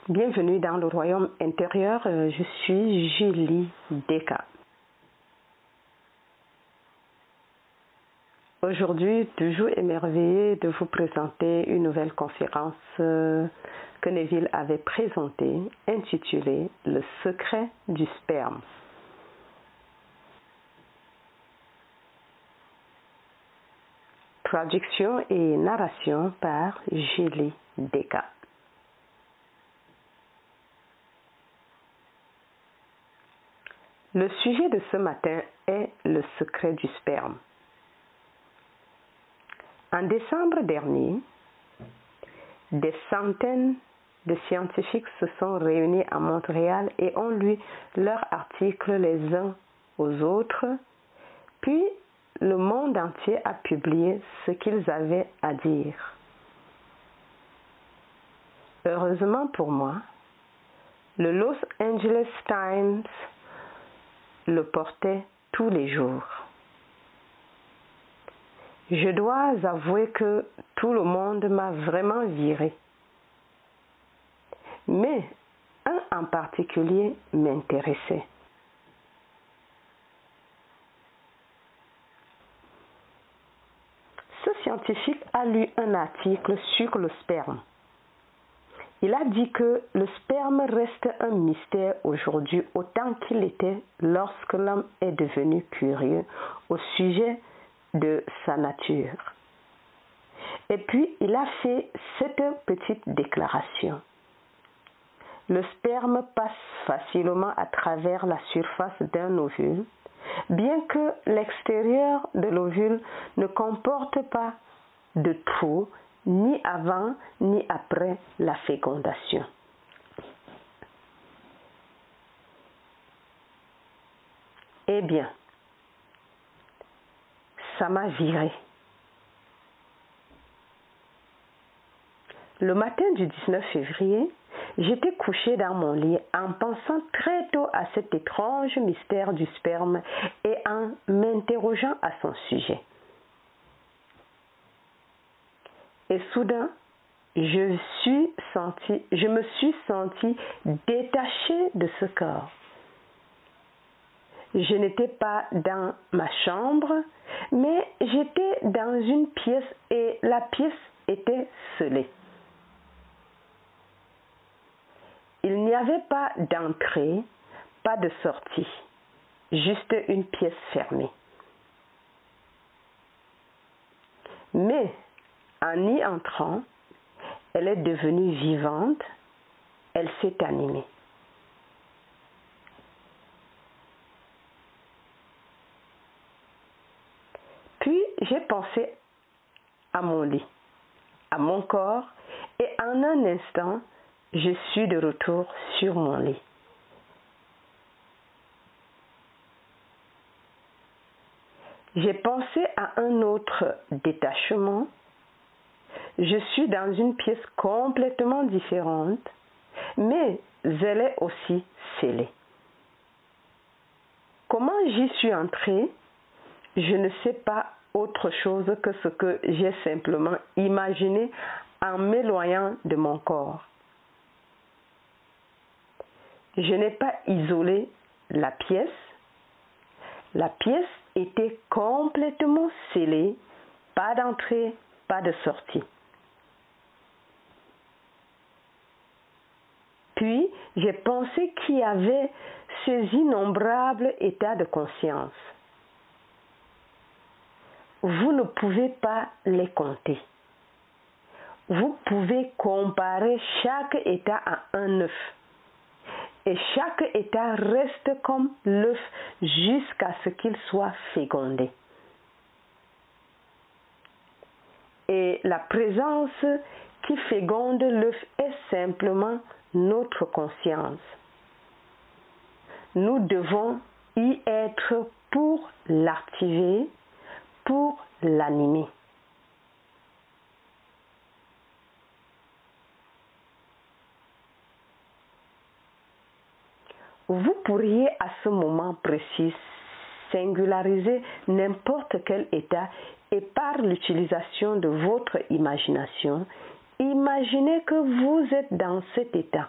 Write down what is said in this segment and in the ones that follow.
Bienvenue dans le royaume intérieur, je suis Julie Deka. Aujourd'hui, toujours émerveillée de vous présenter une nouvelle conférence que Neville avait présentée, intitulée « Le secret du sperme ». Traduction et narration par Julie Deka. Le sujet de ce matin est le secret du sperme. En décembre dernier, des centaines de scientifiques se sont réunis à Montréal et ont lu leurs articles les uns aux autres, puis le monde entier a publié ce qu'ils avaient à dire. Heureusement pour moi, le Los Angeles Times le portait tous les jours. Je dois avouer que tout le monde m'a vraiment viré. Mais un en particulier m'intéressait. Ce scientifique a lu un article sur le sperme. Il a dit que le sperme reste un mystère aujourd'hui autant qu'il était lorsque l'homme est devenu curieux au sujet de sa nature. Et puis, il a fait cette petite déclaration. Le sperme passe facilement à travers la surface d'un ovule, bien que l'extérieur de l'ovule ne comporte pas de trou ni avant ni après la fécondation. Eh bien, ça m'a viré. Le matin du 19 février, j'étais couchée dans mon lit en pensant très tôt à cet étrange mystère du sperme et en m'interrogeant à son sujet. Et soudain, je me suis sentie détachée de ce corps. Je n'étais pas dans ma chambre, mais j'étais dans une pièce et la pièce était scellée. Il n'y avait pas d'entrée, pas de sortie, juste une pièce fermée. Mais en y entrant, elle est devenue vivante, elle s'est animée. Puis j'ai pensé à mon lit, à mon corps, et en un instant, je suis de retour sur mon lit. J'ai pensé à un autre détachement. Je suis dans une pièce complètement différente, mais elle est aussi scellée. Comment j'y suis entrée? Je ne sais pas autre chose que ce que j'ai simplement imaginé en m'éloignant de mon corps. Je n'ai pas isolé la pièce. La pièce était complètement scellée, pas d'entrée, pas de sortie. Puis, j'ai pensé qu'il y avait ces innombrables états de conscience. Vous ne pouvez pas les compter. Vous pouvez comparer chaque état à un œuf. Et chaque état reste comme l'œuf jusqu'à ce qu'il soit fécondé. Et la présence qui féconde l'œuf est simplement notre conscience. Nous devons y être pour l'activer, pour l'animer. Vous pourriez à ce moment précis singulariser n'importe quel état et par l'utilisation de votre imagination, imaginez que vous êtes dans cet état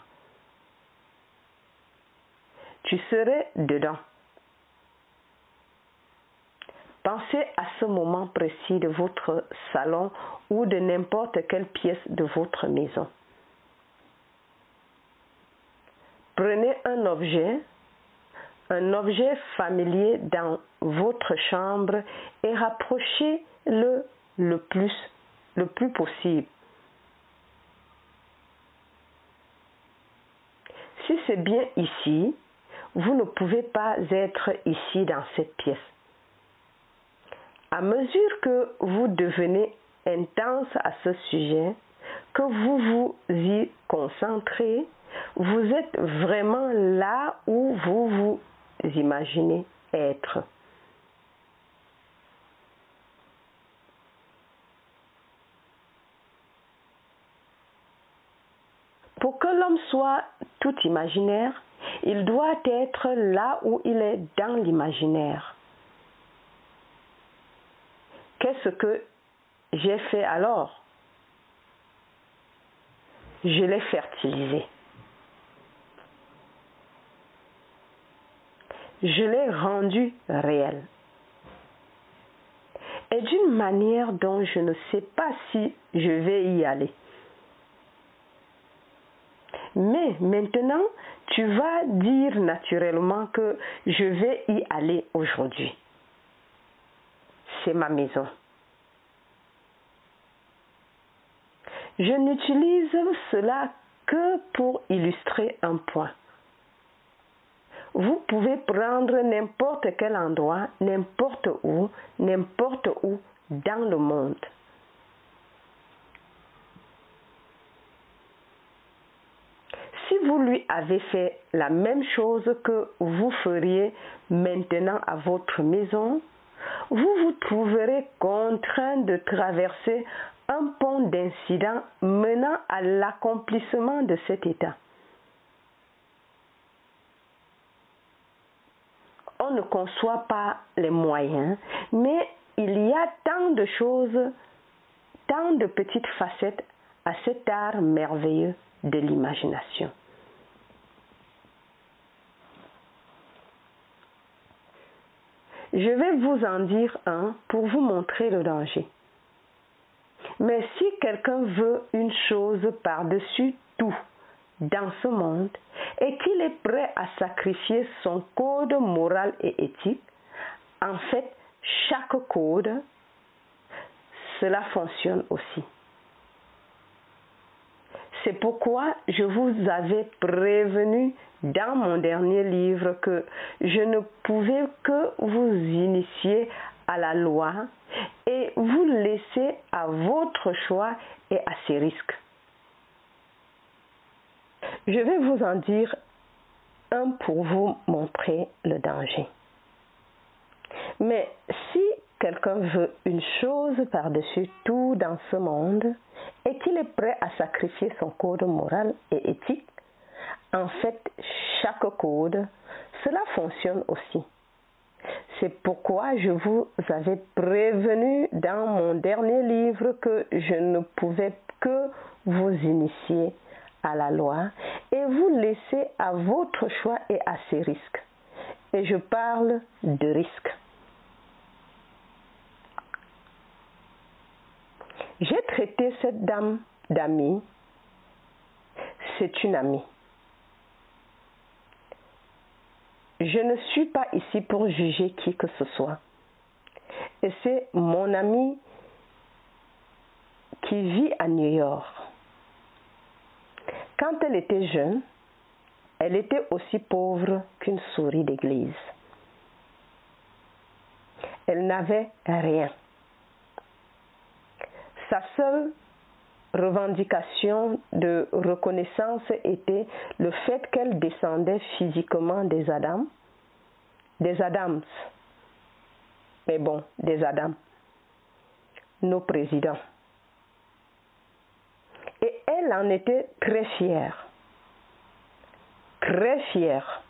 tu serais dedans. Pensez à ce moment précis de votre salon ou de n'importe quelle pièce de votre maison. Prenez un objet familier dans votre chambre et rapprochez-le le plus possible. Si c'est bien ici, vous ne pouvez pas être ici dans cette pièce. À mesure que vous devenez intense à ce sujet, que vous vous y concentrez, vous êtes vraiment là où vous vous imaginez être. Pour que l'homme soit tout imaginaire, il doit être là où il est dans l'imaginaire. Qu'est-ce que j'ai fait alors? Je l'ai fertilisé. Je l'ai rendu réel. Et d'une manière dont je ne sais pas si je vais y aller. Mais maintenant, tu vas dire naturellement que je vais y aller aujourd'hui. C'est ma maison. Je n'utilise cela que pour illustrer un point. Vous pouvez prendre n'importe quel endroit, n'importe où dans le monde. Si vous lui avez fait la même chose que vous feriez maintenant à votre maison, vous vous trouverez contraint de traverser un pont d'incidents menant à l'accomplissement de cet état. On ne conçoit pas les moyens, mais il y a tant de choses, tant de petites facettes à cet art merveilleux de l'imagination. Je vais vous en dire un pour vous montrer le danger. Mais si quelqu'un veut une chose par-dessus tout dans ce monde et qu'il est prêt à sacrifier son code moral et éthique, en fait, chaque code, cela fonctionne aussi. C'est pourquoi je vous avais prévenu dans mon dernier livre que je ne pouvais que vous initier à la loi et vous laisser à votre choix et à ses risques. Je vais vous en dire un pour vous montrer le danger. Mais si quelqu'un veut une chose par-dessus tout dans ce monde et qu'il est prêt à sacrifier son code moral et éthique, en fait, chaque code, cela fonctionne aussi. C'est pourquoi je vous avais prévenu dans mon dernier livre que je ne pouvais que vous initier à la loi et vous laisser à votre choix et à ses risques. Et je parle de risques. J'ai traité cette dame d'amie. C'est une amie. Je ne suis pas ici pour juger qui que ce soit. Et c'est mon amie qui vit à New York. Quand elle était jeune, elle était aussi pauvre qu'une souris d'église. Elle n'avait rien. Sa seule revendication de reconnaissance était le fait qu'elle descendait physiquement des Adams, nos présidents. Et elle en était très fière. Très fière.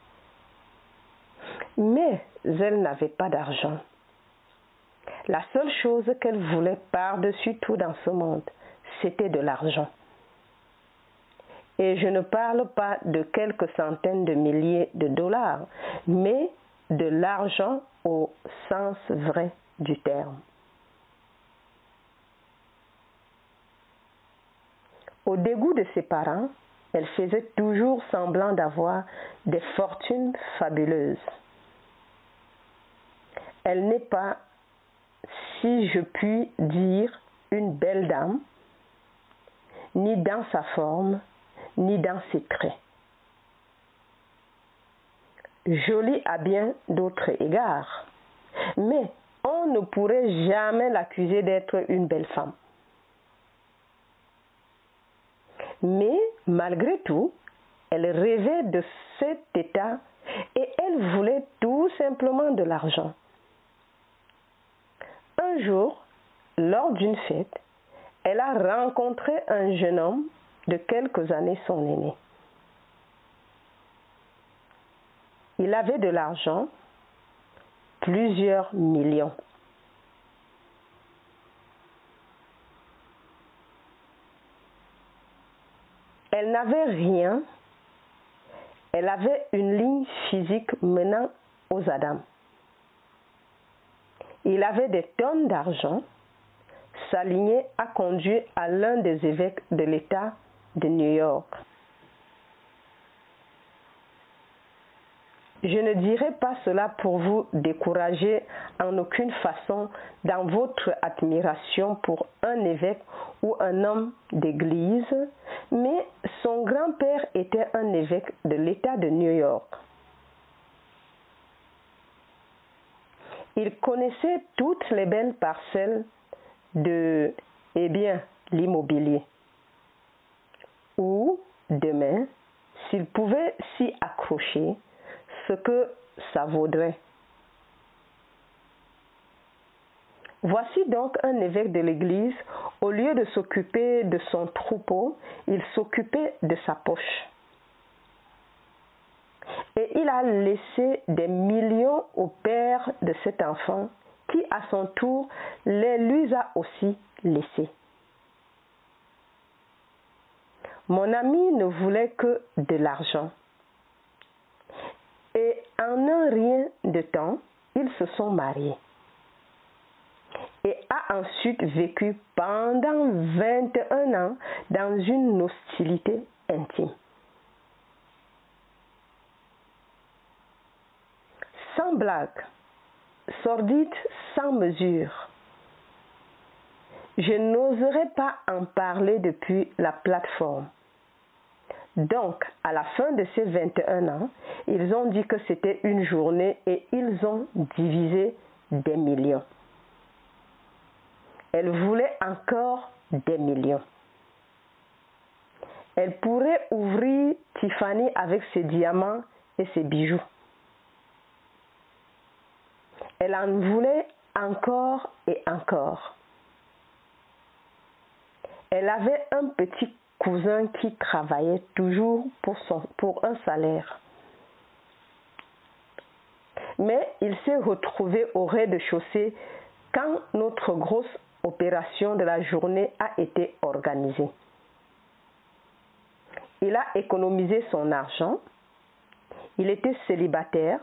Mais elle n'avait pas d'argent. La seule chose qu'elle voulait par-dessus tout dans ce monde, c'était de l'argent. Et je ne parle pas de quelques centaines de milliers de dollars, mais de l'argent au sens vrai du terme. Au dégoût de ses parents, elle faisait toujours semblant d'avoir des fortunes fabuleuses. Elle n'est pas, si je puis dire, une belle dame, ni dans sa forme, ni dans ses traits. Jolie à bien d'autres égards, mais on ne pourrait jamais l'accuser d'être une belle femme. Mais malgré tout, elle rêvait de cet état et elle voulait tout simplement de l'argent. Un jour, lors d'une fête, elle a rencontré un jeune homme de quelques années son aîné. Il avait de l'argent, plusieurs millions. Elle n'avait rien, elle avait une ligne physique menant aux Adams. Il avait des tonnes d'argent, sa lignée a conduit à l'un des évêques de l'État de New York. Je ne dirai pas cela pour vous décourager en aucune façon dans votre admiration pour un évêque ou un homme d'église, mais son grand-père était un évêque de l'État de New York. Il connaissait toutes les belles parcelles de, l'immobilier. Ou, demain, s'il pouvait s'y accrocher, ce que ça vaudrait. Voici donc un évêque de l'Église, au lieu de s'occuper de son troupeau, il s'occupait de sa poche. Et il a laissé des millions au père de cet enfant, qui à son tour les lui a aussi laissés. Mon ami ne voulait que de l'argent. Et en un rien de temps, ils se sont mariés. Et a ensuite vécu pendant 21 ans dans une hostilité intime. Sans blague, sordide sans mesure. Je n'oserais pas en parler depuis la plateforme. Donc, à la fin de ces 21 ans, ils ont dit que c'était une journée et ils ont divisé des millions. Elle voulait encore des millions. Elle pourrait ouvrir Tiffany avec ses diamants et ses bijoux. Elle en voulait encore et encore. Elle avait un petit cousin qui travaillait toujours pour un salaire. Mais il s'est retrouvé au rez-de-chaussée quand notre grosse opération de la journée a été organisée. Il a économisé son argent, il était célibataire,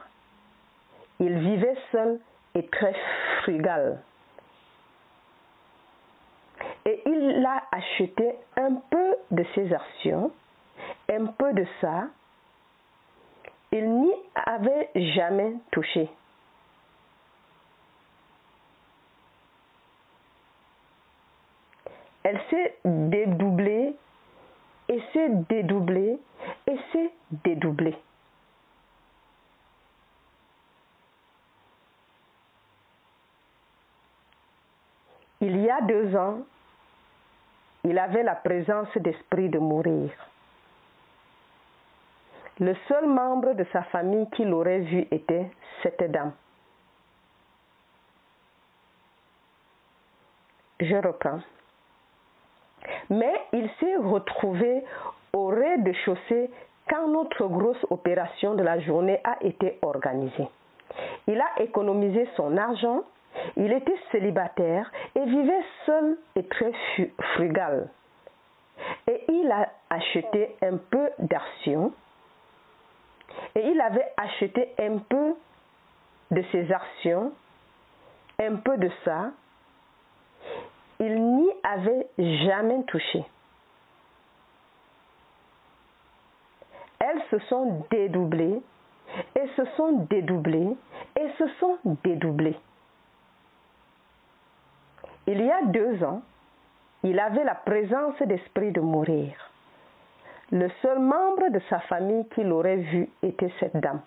il vivait seul et très frugal. Et il a acheté un peu de ses actions, un peu de ça. Il n'y avait jamais touché. Elle s'est dédoublée, et s'est dédoublée, et s'est dédoublée. Il y a 2 ans, il avait la présence d'esprit de mourir. Le seul membre de sa famille qui l'aurait vu était cette dame. Je reprends. Mais il s'est retrouvé au rez-de-chaussée quand notre grosse opération de la journée a été organisée. Il a économisé son argent, il était célibataire et vivait seul et très frugal. et il a acheté un peu d'actions et il avait acheté un peu de ses actions, un peu de ça. Il n'y avait jamais touché. Elles se sont dédoublées et se sont dédoublées et se sont dédoublées. Il y a 2 ans, il avait la présence d'esprit de mourir. Le seul membre de sa famille qu'il aurait vu était cette dame.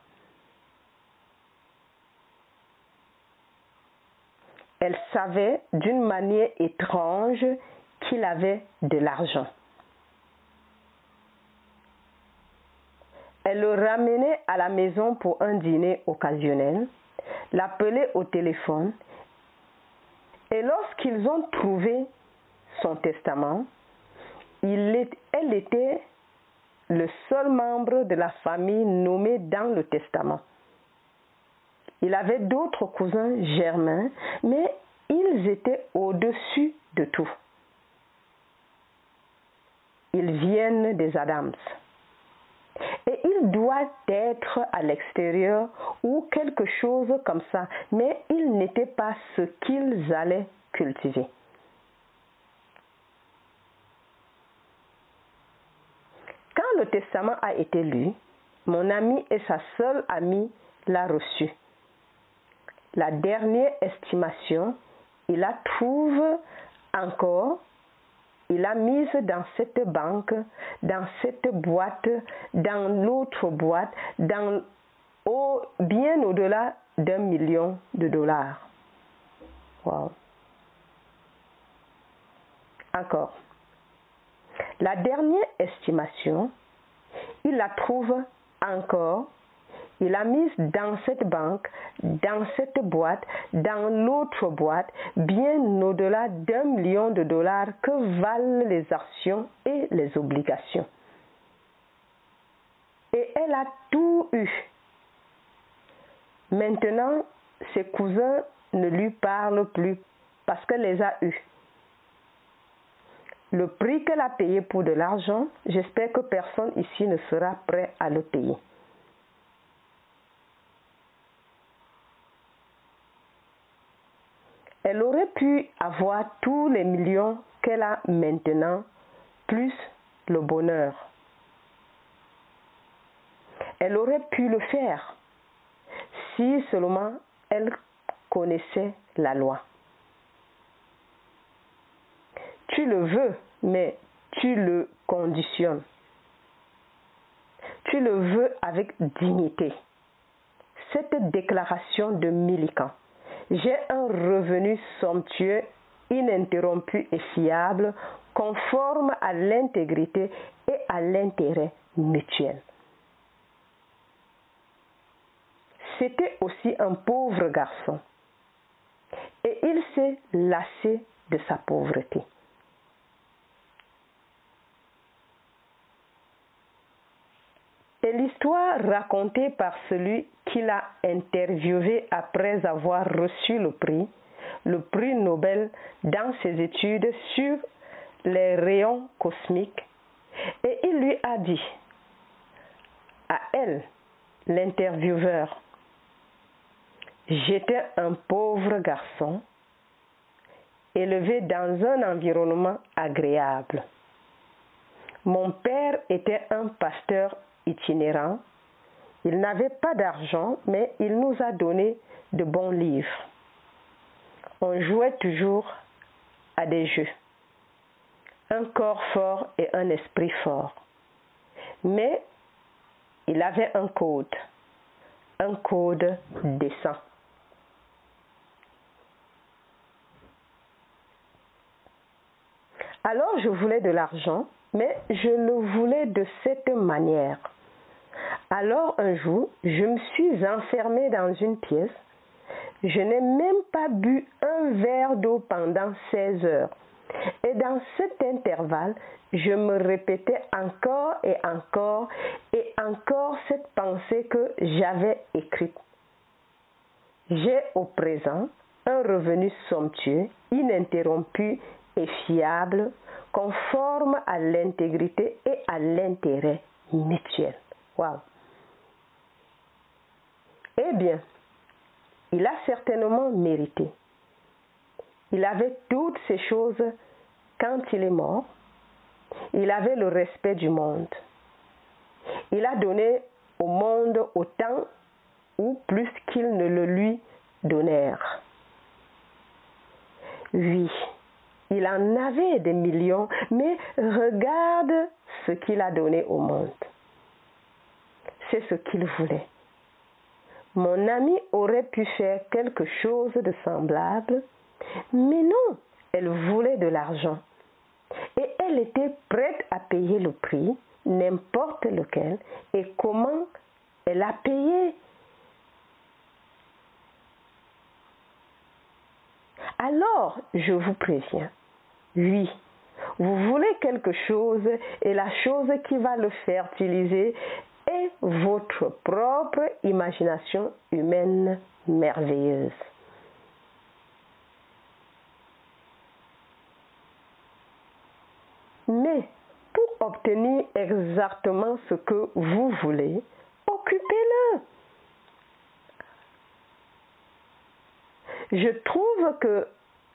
Elle savait d'une manière étrange qu'il avait de l'argent. Elle le ramenait à la maison pour un dîner occasionnel, l'appelait au téléphone et lorsqu'ils ont trouvé son testament, elle était le seul membre de la famille nommé dans le testament. Il avait d'autres cousins germains, mais ils étaient au-dessus de tout. Ils viennent des Adams. Et il doit être à l'extérieur ou quelque chose comme ça, mais il n'était pas ce qu'ils allaient cultiver. Quand le testament a été lu, mon ami et sa seule amie l'a reçu. La dernière estimation, il la trouve encore. Il l'a mise dans cette banque, dans cette boîte, dans l'autre boîte, bien au-delà d'1 million de dollars. Wow. Encore. La dernière estimation, il la trouve encore. Il l'a mise dans cette banque, dans cette boîte, dans l'autre boîte, bien au-delà d'1 million de dollars que valent les actions et les obligations. Et elle a tout eu. Maintenant, ses cousins ne lui parlent plus parce qu'elle les a eus. Le prix qu'elle a payé pour de l'argent, j'espère que personne ici ne sera prêt à le payer. Elle aurait pu avoir tous les millions qu'elle a maintenant, plus le bonheur. Elle aurait pu le faire si seulement elle connaissait la loi. Tu le veux, mais tu le conditionnes. Tu le veux avec dignité. Cette déclaration de Milican. J'ai un revenu somptueux, ininterrompu et fiable, conforme à l'intégrité et à l'intérêt mutuel. C'était aussi un pauvre garçon et il s'est lassé de sa pauvreté. Et l'histoire racontée par celui qui l'a interviewé après avoir reçu le prix Nobel dans ses études sur les rayons cosmiques, et il lui a dit, à elle, l'intervieweur, j'étais un pauvre garçon, élevé dans un environnement agréable. Mon père était un pasteur itinérant. Il n'avait pas d'argent, mais il nous a donné de bons livres. On jouait toujours à des jeux. Un corps fort et un esprit fort. Mais il avait un code décent. Alors je voulais de l'argent, mais je le voulais de cette manière. Alors un jour, je me suis enfermée dans une pièce. Je n'ai même pas bu un verre d'eau pendant 16 heures. Et dans cet intervalle, je me répétais encore et encore cette pensée que j'avais écrite. J'ai au présent un revenu somptueux, ininterrompu et fiable, conforme à l'intégrité et à l'intérêt mutuel. Wow. Eh bien, il a certainement mérité. Il avait toutes ces choses quand il est mort. Il avait le respect du monde. Il a donné au monde autant ou plus qu'ils ne le lui donnèrent. Oui, il en avait des millions, mais regarde ce qu'il a donné au monde. C'est ce qu'il voulait. Mon ami aurait pu faire quelque chose de semblable, mais non, elle voulait de l'argent. Et elle était prête à payer le prix, n'importe lequel, et comment elle a payé. Alors, je vous préviens, oui, vous voulez quelque chose et la chose qui va le fertiliser est votre propre imagination humaine merveilleuse. Mais pour obtenir exactement ce que vous voulez, occupez-le. Je trouve que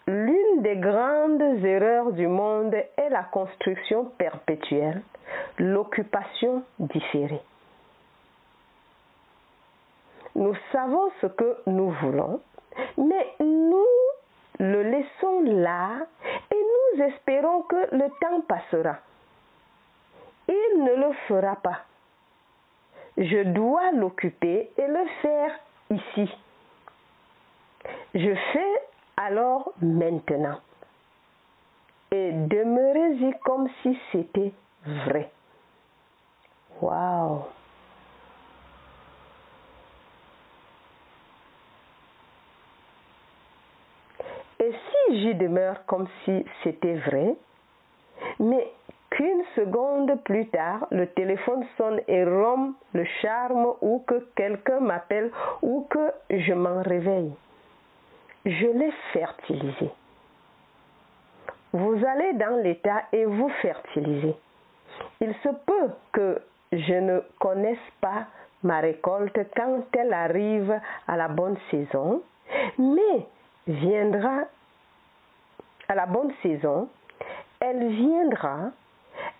l'une des grandes erreurs du monde est la construction perpétuelle, l'occupation différée. Nous savons ce que nous voulons, mais nous le laissons là et nous espérons que le temps passera. Il ne le fera pas. Je dois l'occuper et le faire ici. Je fais alors maintenant. Et demeurez-y comme si c'était vrai. Waouh! Et si j'y demeure comme si c'était vrai, mais qu'une seconde plus tard, le téléphone sonne et rompt le charme ou que quelqu'un m'appelle ou que je m'en réveille, je l'ai fertilisé. Vous allez dans l'état et vous fertilisez. Il se peut que je ne connaisse pas ma récolte quand elle arrive à la bonne saison, mais viendra à la bonne saison, elle viendra,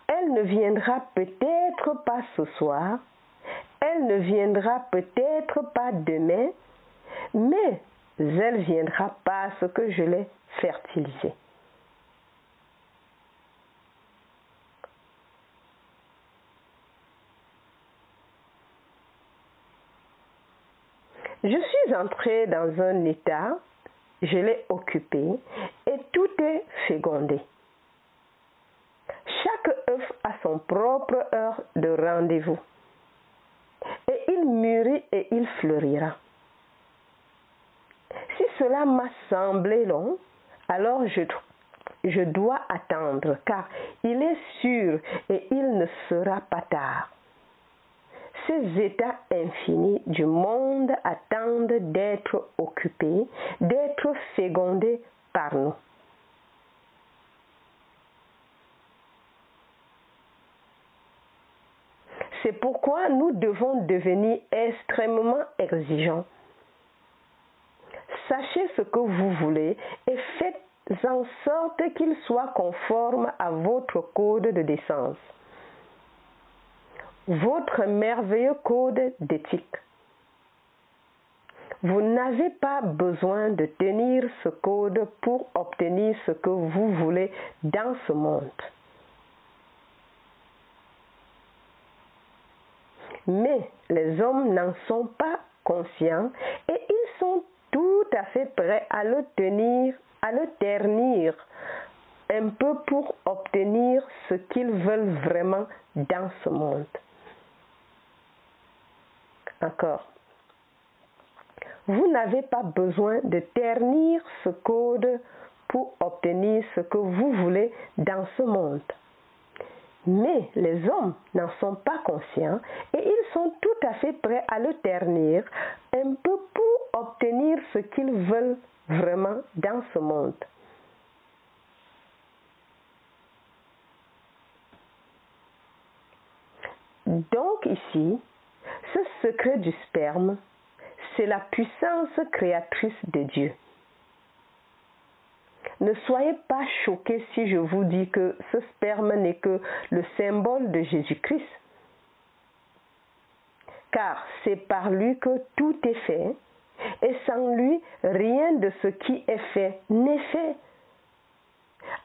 elle ne viendra peut-être pas ce soir, elle ne viendra peut-être pas demain, mais elle viendra parce que je l'ai fertilisée. Je suis entrée dans un état, je l'ai occupé et tout est fécondé. Chaque œuf a son propre heure de rendez-vous. Et il mûrit et il fleurira. Si cela m'a semblé long, alors je dois attendre, car il est sûr et il ne sera pas tard. Ces états infinis du monde attendent d'être occupés, d'être fécondés par nous. C'est pourquoi nous devons devenir extrêmement exigeants. Sachez ce que vous voulez et faites en sorte qu'il soit conforme à votre code de décence, votre merveilleux code d'éthique. Vous n'avez pas besoin de tenir ce code pour obtenir ce que vous voulez dans ce monde. Mais les hommes n'en sont pas conscients et ils sont tout à fait prêts à le ternir un peu pour obtenir ce qu'ils veulent vraiment dans ce monde. Encore. Vous n'avez pas besoin de ternir ce code pour obtenir ce que vous voulez dans ce monde. Mais les hommes n'en sont pas conscients et ils sont tout à fait prêts à le ternir un peu pour obtenir ce qu'ils veulent vraiment dans ce monde. Donc ici, ce secret du sperme, c'est la puissance créatrice de Dieu. Ne soyez pas choqués si je vous dis que ce sperme n'est que le symbole de Jésus-Christ. Car c'est par lui que tout est fait, et sans lui, rien de ce qui est fait n'est fait.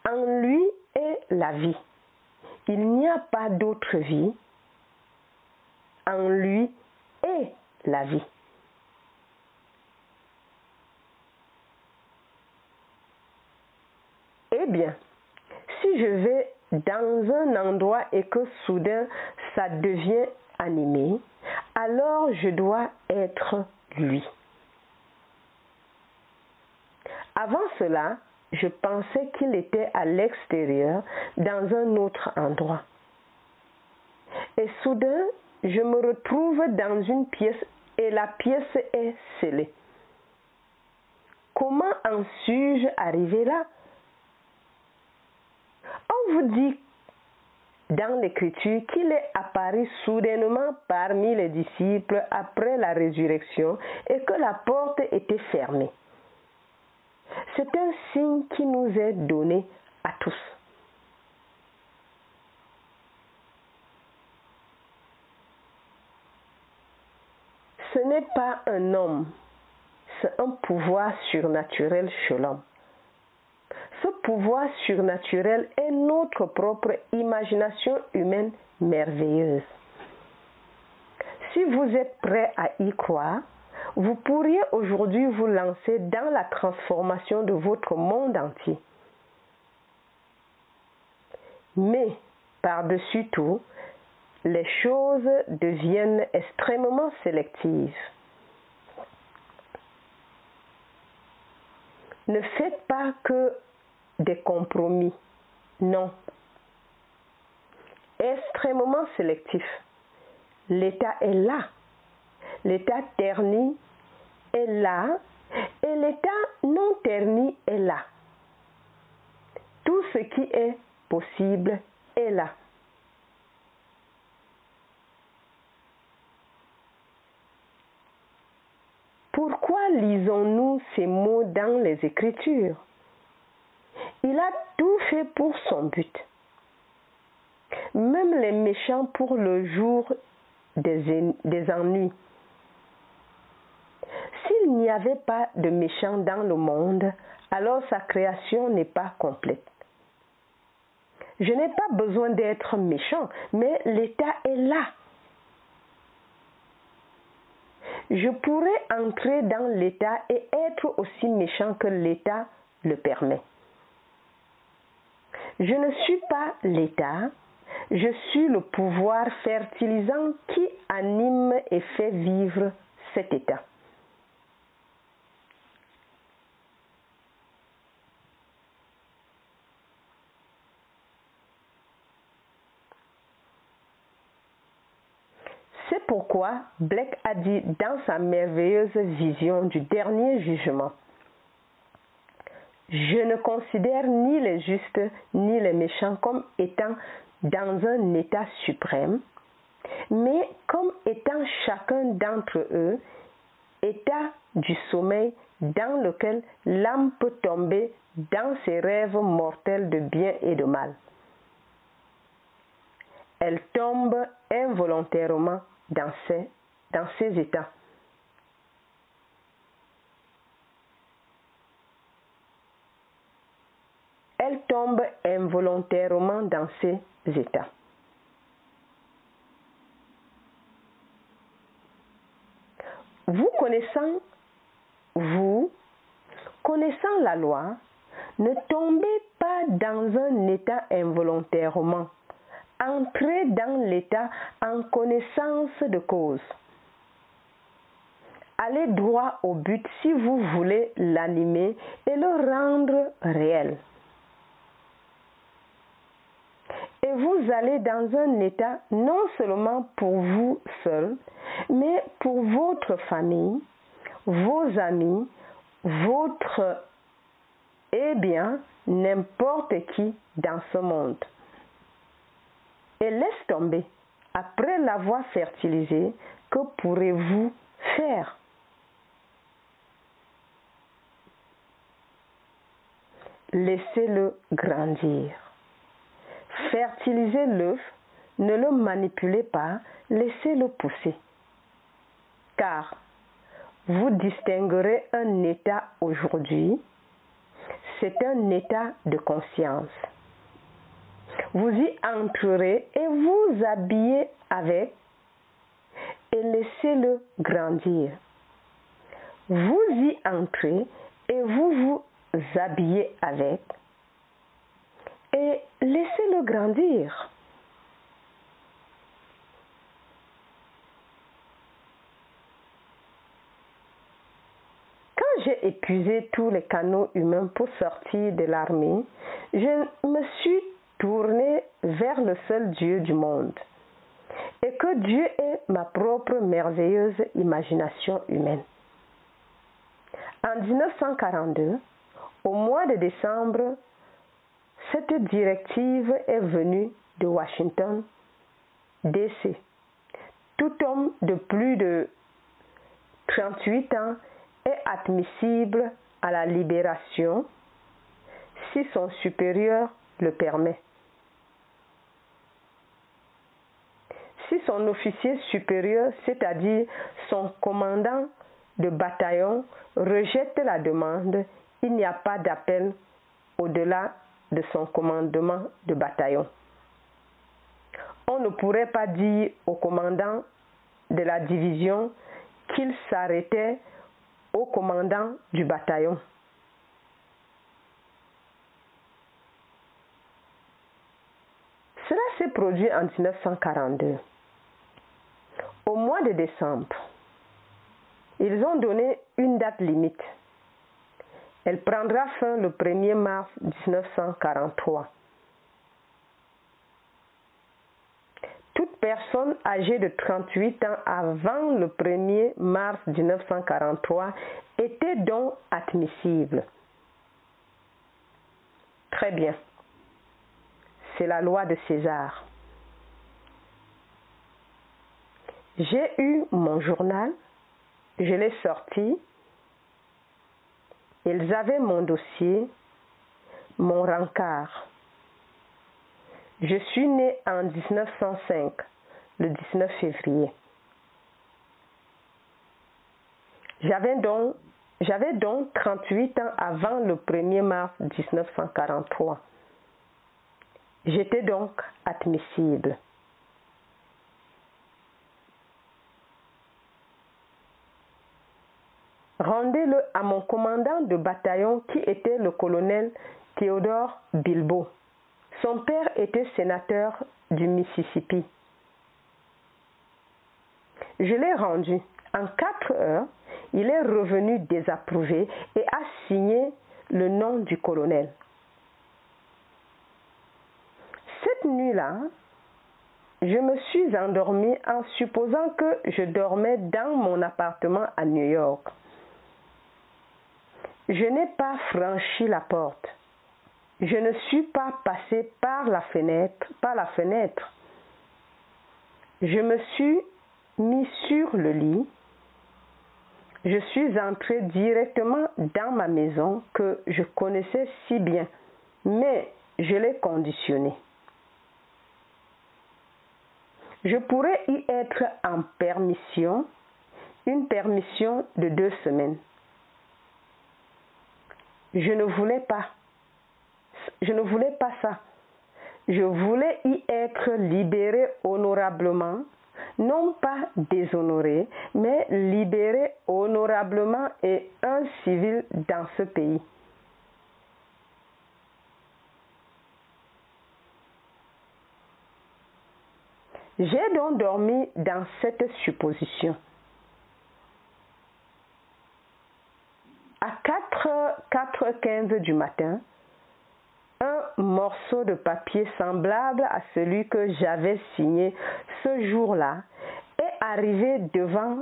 En lui est la vie. Il n'y a pas d'autre vie. En lui est la vie. Eh bien, si je vais dans un endroit et que soudain ça devient animé, alors je dois être lui. Avant cela, je pensais qu'il était à l'extérieur, dans un autre endroit. Et soudain, je me retrouve dans une pièce et la pièce est scellée. Comment en suis-je arrivé là? On vous dit dans l'Écriture qu'il est apparu soudainement parmi les disciples après la résurrection et que la porte était fermée. C'est un signe qui nous est donné à tous. Ce n'est pas un homme, c'est un pouvoir surnaturel chez l'homme. Ce pouvoir surnaturel est notre propre imagination humaine merveilleuse. Si vous êtes prêt à y croire, vous pourriez aujourd'hui vous lancer dans la transformation de votre monde entier. Mais, par-dessus tout, les choses deviennent extrêmement sélectives. Ne faites pas que des compromis. Non. Extrêmement sélectif. L'état est là. L'état terni est là et l'état non terni est là. Tout ce qui est possible est là. Pourquoi lisons-nous ces mots dans les Écritures? Il a tout fait pour son but. Même les méchants pour le jour des ennuis. S'il n'y avait pas de méchants dans le monde, alors sa création n'est pas complète. Je n'ai pas besoin d'être méchant, mais l'état est là. Je pourrais entrer dans l'état et être aussi méchant que l'état le permet. Je ne suis pas l'état, je suis le pouvoir fertilisant qui anime et fait vivre cet état. C'est pourquoi Blake a dit dans sa merveilleuse vision du dernier jugement: je ne considère ni les justes ni les méchants comme étant dans un état suprême, mais comme étant chacun d'entre eux, état du sommeil dans lequel l'âme peut tomber dans ses rêves mortels de bien et de mal. Elle tombe involontairement dans ces états. Elle tombe involontairement dans ces états. Vous connaissant la loi, ne tombez pas dans un état involontairement. Entrez dans l'état en connaissance de cause. Allez droit au but si vous voulez l'animer et le rendre réel. Et vous allez dans un état non seulement pour vous seul, mais pour votre famille, vos amis, n'importe qui dans ce monde. Et laisse tomber, Après l'avoir fertilisé, que pourrez-vous faire? Laissez-le grandir. Fertilisez l'œuf, ne le manipulez pas, laissez-le pousser. Car vous distinguerez un état aujourd'hui, c'est un état de conscience. Vous y entrerez et vous habillez avec et laissez-le grandir. Vous y entrez et vous vous habillez avec et laissez-le grandir. Quand j'ai épuisé tous les canaux humains pour sortir de l'armée, je me suis tourné vers le seul Dieu du monde. Et que Dieu est ma propre merveilleuse imagination humaine. En 1942, au mois de décembre, cette directive est venue de Washington, D.C. Tout homme de plus de 38 ans est admissible à la libération si son supérieur le permet. Si son officier supérieur, c'est-à-dire son commandant de bataillon, rejette la demande, il n'y a pas d'appel au-delà de son commandement de bataillon. On ne pourrait pas dire au commandant de la division qu'il s'arrêtait au commandant du bataillon. Cela s'est produit en 1942. Au mois de décembre, ils ont donné une date limite. Elle prendra fin le 1er mars 1943. Toute personne âgée de 38 ans avant le 1er mars 1943 était donc admissible. Très bien. C'est la loi de César. J'ai eu mon journal, je l'ai sorti. Ils avaient mon dossier, mon rencard. Je suis né en 1905, le 19 février. J'avais donc 38 ans avant le 1er mars 1943. J'étais donc admissible. Rendez-le à mon commandant de bataillon qui était le colonel Theodore Bilbo. Son père était sénateur du Mississippi. Je l'ai rendu. En 4 heures, il est revenu désapprouvé et a signé le nom du colonel. Cette nuit-là, je me suis endormie en supposant que je dormais dans mon appartement à New York. Je n'ai pas franchi la porte. Je ne suis pas passé par la fenêtre. Je me suis mis sur le lit. Je suis entré directement dans ma maison que je connaissais si bien, mais je l'ai conditionnée. Je pourrais y être en permission, une permission de 2 semaines. Je ne voulais pas ça. Je voulais y être libéré honorablement, non pas déshonoré, mais libéré honorablement et un civil dans ce pays. J'ai donc dormi dans cette supposition. À 4h15 du matin, un morceau de papier semblable à celui que j'avais signé ce jour-là est arrivé devant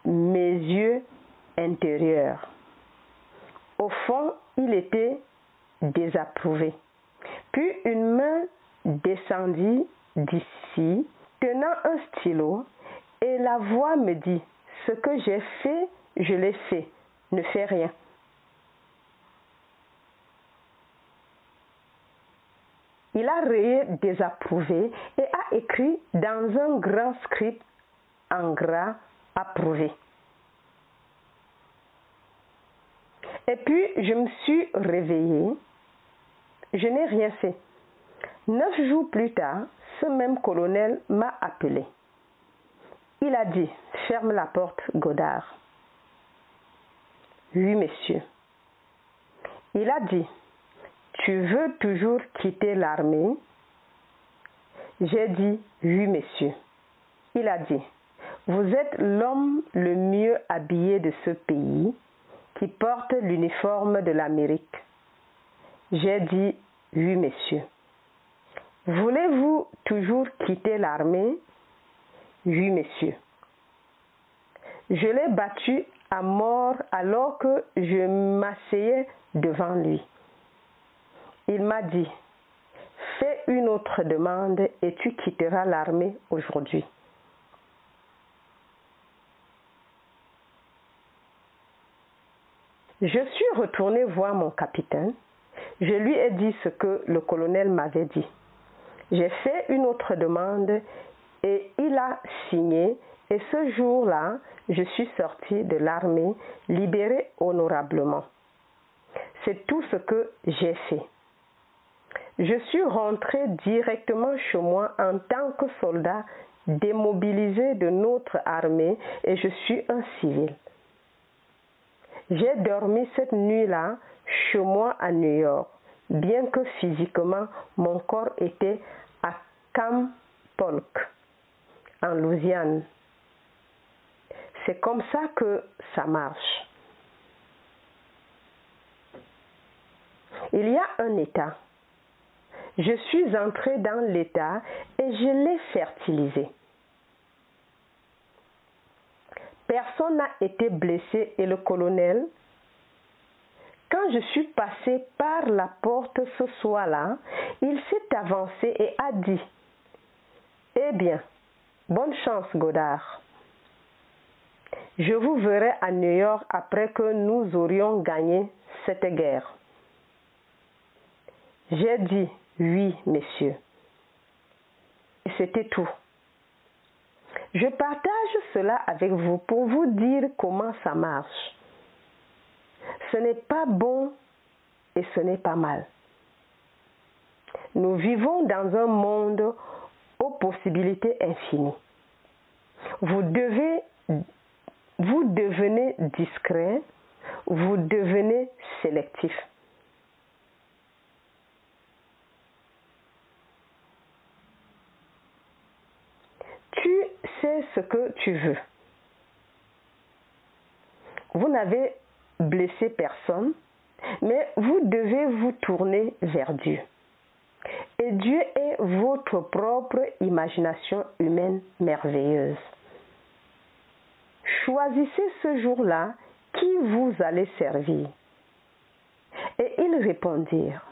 mes yeux intérieurs. Au fond, il était désapprouvé. Puis une main descendit d'ici, tenant prenant un stylo, et la voix me dit, ce que j'ai fait, je l'ai fait, ne fais rien. Il a rayé désapprouvé et a écrit dans un grand script en gras approuvé. Et puis je me suis réveillée, je n'ai rien fait. 9 jours plus tard, ce même colonel m'a appelé. Il a dit, ferme la porte, Godard. Oui, monsieur. Il a dit, tu veux toujours quitter l'armée? J'ai dit, oui, monsieur. Il a dit, vous êtes l'homme le mieux habillé de ce pays qui porte l'uniforme de l'Amérique. J'ai dit, oui, monsieur. Voulez-vous toujours quitter l'armée? Oui, monsieur. Je l'ai battu à mort alors que je m'asseyais devant lui. Il m'a dit, fais une autre demande et tu quitteras l'armée aujourd'hui. Je suis retourné voir mon capitaine. Je lui ai dit ce que le colonel m'avait dit. J'ai fait une autre demande et il a signé. Et ce jour-là, je suis sorti de l'armée, libéré honorablement. C'est tout ce que j'ai fait. Je suis rentré directement chez moi en tant que soldat démobilisé de notre armée et je suis un civil. J'ai dormi cette nuit-là chez moi à New York, bien que physiquement mon corps était à Camp Polk, en Louisiane. C'est comme ça que ça marche. Il y a un État. Je suis entré dans l'État et je l'ai fertilisé. Personne n'a été blessé et le colonel, quand je suis passé par la porte ce soir-là, il s'est avancé et a dit, « Eh bien, bonne chance, Godard. Je vous verrai à New York après que nous aurions gagné cette guerre. » J'ai dit, « Oui, monsieur. » Et c'était tout. Je partage cela avec vous pour vous dire comment ça marche. Ce n'est pas bon et ce n'est pas mal. Nous vivons dans un monde aux possibilités infinies. Vous devenez discret, vous devenez sélectif. Tu sais ce que tu veux. Vous n'avez blessé personne, mais vous devez vous tourner vers Dieu. Et Dieu est votre propre imagination humaine merveilleuse. Choisissez ce jour-là qui vous allez servir. Et ils répondirent,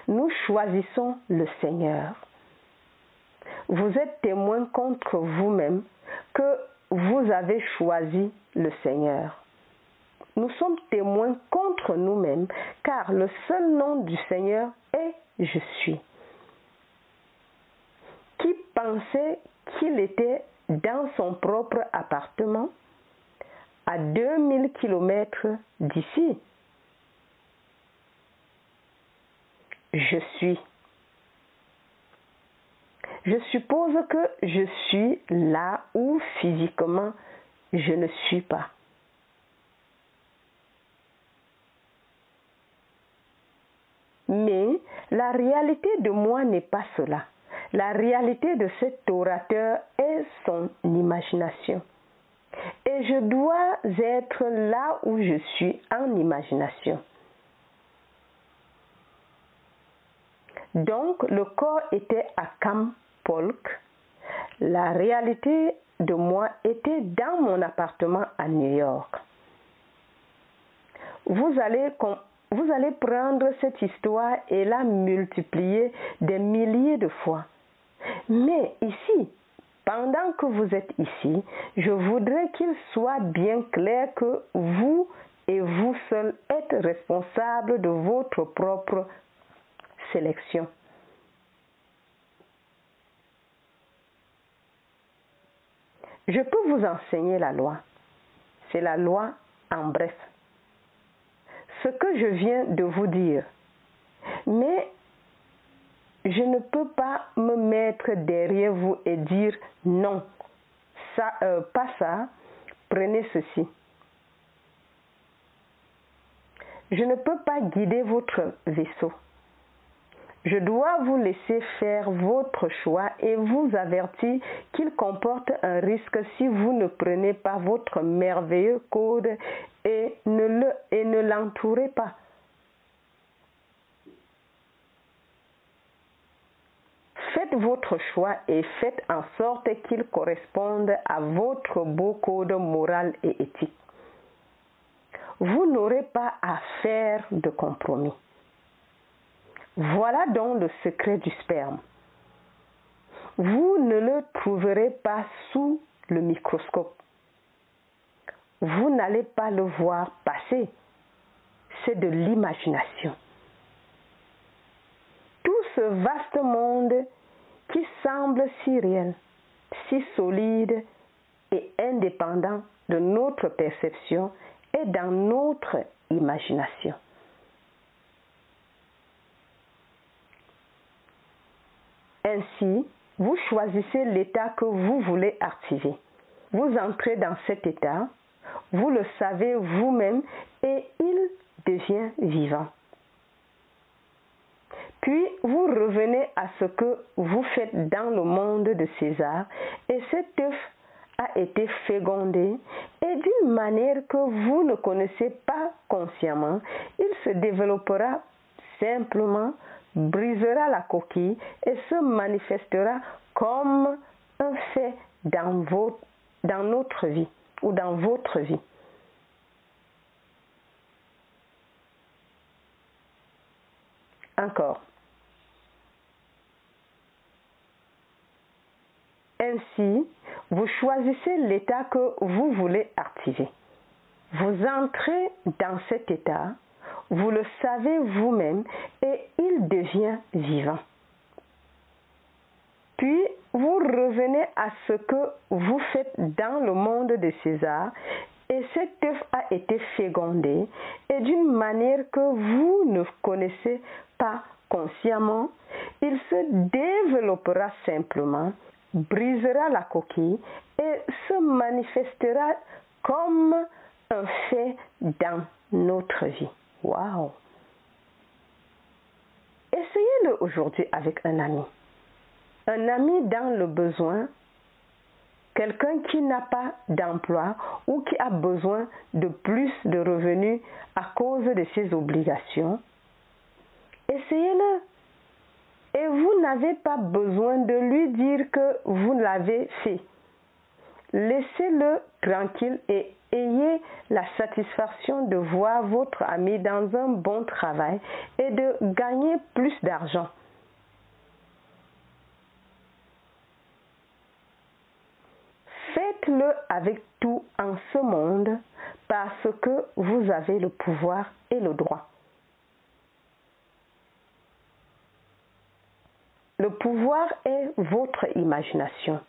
nous choisissons le Seigneur. Vous êtes témoin contre vous-même que vous avez choisi le Seigneur. Nous sommes témoins contre nous-mêmes, car le seul nom du Seigneur est « Je suis ». Qui pensait qu'il était dans son propre appartement, à 2000 kilomètres d'ici? Je suis. Je suppose que je suis là où physiquement je ne suis pas. Mais la réalité de moi n'est pas cela. La réalité de cet orateur est son imagination. Et je dois être là où je suis en imagination. Donc, le corps était à Camp Polk. La réalité de moi était dans mon appartement à New York. Vous allez prendre cette histoire et la multiplier des milliers de fois. Mais ici, Pendant que vous êtes ici, je voudrais qu'il soit bien clair que vous et vous seul êtes responsables de votre propre sélection. Je peux vous enseigner la loi. C'est la loi en bref. Ce que je viens de vous dire. Mais je ne peux pas me mettre derrière vous et dire non, ça, pas ça, prenez ceci. Je ne peux pas guider votre vaisseau. Je dois vous laisser faire votre choix et vous avertir qu'il comporte un risque si vous ne prenez pas votre merveilleux code et ne l'entourez pas. Faites votre choix et faites en sorte qu'il corresponde à votre beau code moral et éthique. Vous n'aurez pas à faire de compromis. Voilà donc le secret du sperme. Vous ne le trouverez pas sous le microscope. Vous n'allez pas le voir passer. C'est de l'imagination. Tout ce vaste monde qui semble si réel, si solide et indépendant de notre perception est dans notre imagination. Ainsi, vous choisissez l'état que vous voulez activer. Vous entrez dans cet état, vous le savez vous-même et il devient vivant. Puis vous revenez à ce que vous faites dans le monde de César et cet œuf a été fécondé et d'une manière que vous ne connaissez pas consciemment, il se développera simplement, brisera la coquille et se manifestera comme un fait dans notre vie ou dans votre vie. Encore. Ainsi, vous choisissez l'état que vous voulez activer. Vous entrez dans cet état, vous le savez vous-même et il devient vivant. Puis, vous revenez à ce que vous faites dans le monde de César et cet œuf a été fécondé et d'une manière que vous ne connaissez pas consciemment, il se développera simplement, brisera la coquille et se manifestera comme un fait dans notre vie. Waouh! Essayez-le aujourd'hui avec un ami. Un ami dans le besoin, quelqu'un qui n'a pas d'emploi ou qui a besoin de plus de revenus à cause de ses obligations. Essayez-le. Et vous n'avez pas besoin de lui dire que vous l'avez fait. Laissez-le tranquille et ayez la satisfaction de voir votre ami dans un bon travail et de gagner plus d'argent. Faites-le avec tout en ce monde parce que vous avez le pouvoir et le droit. Le pouvoir est votre imagination.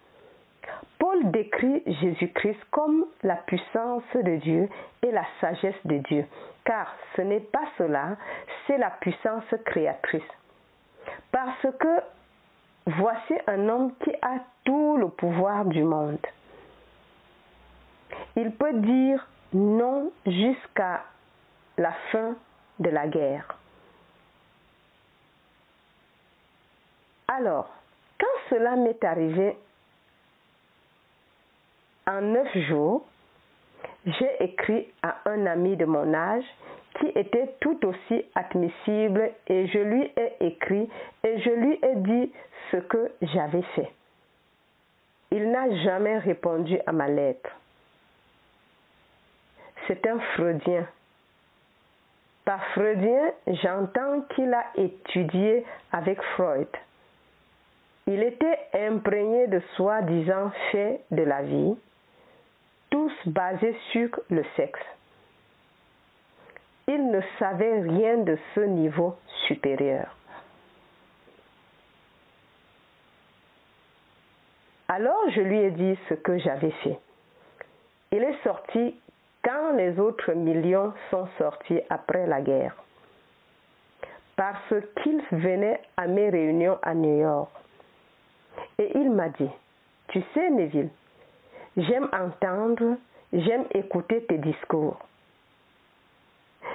Paul décrit Jésus-Christ comme la puissance de Dieu et la sagesse de Dieu, car ce n'est pas cela, c'est la puissance créatrice. Parce que voici un homme qui a tout le pouvoir du monde. Il peut dire non jusqu'à la fin de la guerre. Alors, quand cela m'est arrivé en 9 jours, j'ai écrit à un ami de mon âge qui était tout aussi admissible et je lui ai écrit et je lui ai dit ce que j'avais fait. Il n'a jamais répondu à ma lettre. C'est un freudien. Par freudien, j'entends qu'il a étudié avec Freud. Il était imprégné de soi-disant faits de la vie, tous basés sur le sexe. Il ne savait rien de ce niveau supérieur. Alors je lui ai dit ce que j'avais fait. Il est sorti quand les autres millions sont sortis après la guerre, parce qu'il venait à mes réunions à New York. Et il m'a dit, tu sais Neville, j'aime entendre, j'aime écouter tes discours.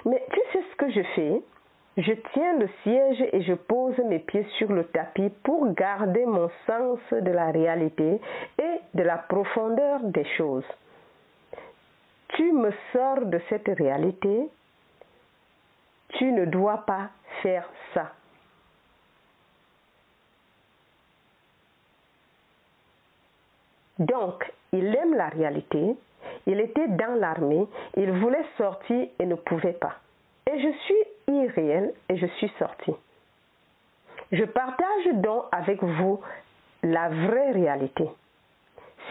Mais tu sais ce que je fais? Je tiens le siège et je pose mes pieds sur le tapis pour garder mon sens de la réalité et de la profondeur des choses. Tu me sors de cette réalité, tu ne dois pas faire ça. Donc, il aime la réalité, il était dans l'armée, il voulait sortir et ne pouvait pas. Et je suis irréel et je suis sorti. Je partage donc avec vous la vraie réalité.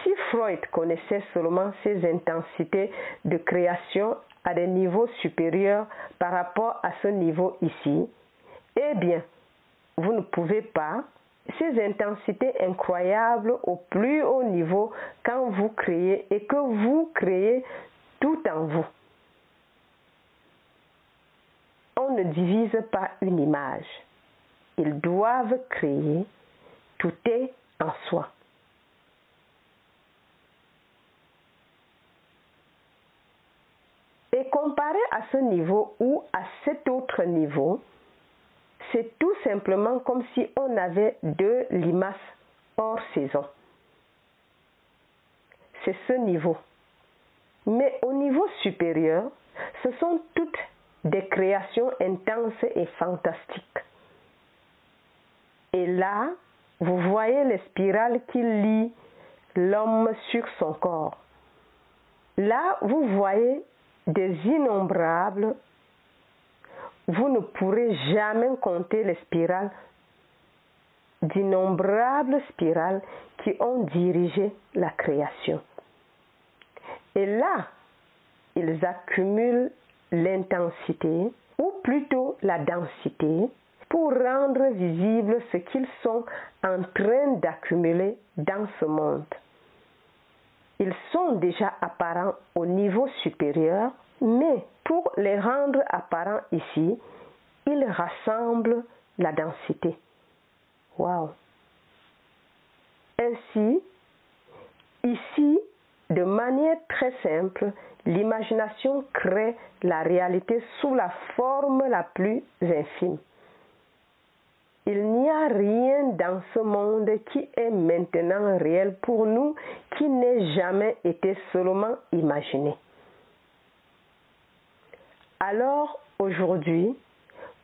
Si Freud connaissait seulement ces intensités de création à des niveaux supérieurs par rapport à ce niveau ici, eh bien, vous ne pouvez pas, ces intensités incroyables au plus haut niveau quand vous créez et que vous créez tout en vous. On ne divise pas une image. Ils doivent créer, tout est en soi. Et comparé à ce niveau ou à cet autre niveau, c'est tout simplement comme si on avait deux limaces hors saison. C'est ce niveau. Mais au niveau supérieur, ce sont toutes des créations intenses et fantastiques. Et là, vous voyez les spirales qui lient l'homme sur son corps. Là, vous voyez des innombrables. Vous ne pourrez jamais compter les spirales, d'innombrables spirales qui ont dirigé la création. Et là, ils accumulent l'intensité, ou plutôt la densité, pour rendre visible ce qu'ils sont en train d'accumuler dans ce monde. Ils sont déjà apparents au niveau supérieur, mais pour les rendre apparents ici, ils rassemblent la densité. Wow! Ainsi, ici, de manière très simple, l'imagination crée la réalité sous la forme la plus infime. Il n'y a rien dans ce monde qui est maintenant réel pour nous qui n'ait jamais été seulement imaginé. Alors, aujourd'hui,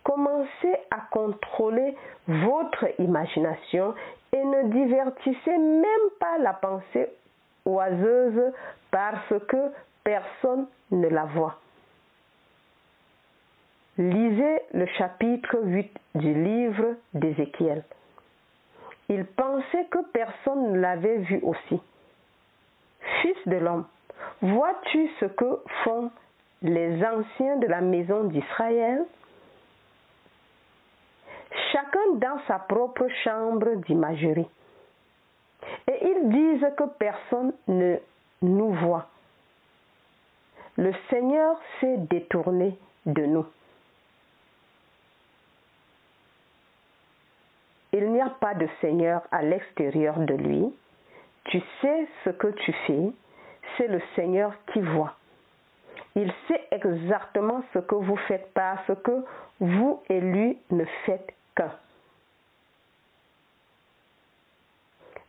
commencez à contrôler votre imagination et ne divertissez même pas la pensée oiseuse parce que personne ne la voit. Lisez le chapitre 8 du livre d'Ézéchiel. Il pensait que personne ne l'avait vu aussi. Fils de l'homme, vois-tu ce que font les anciens de la maison d'Israël? Chacun dans sa propre chambre d'imagerie. Et ils disent que personne ne nous voit. Le Seigneur s'est détourné de nous. Il n'y a pas de Seigneur à l'extérieur de lui. Tu sais ce que tu fais, c'est le Seigneur qui voit. Il sait exactement ce que vous faites parce que vous et lui ne faites qu'un.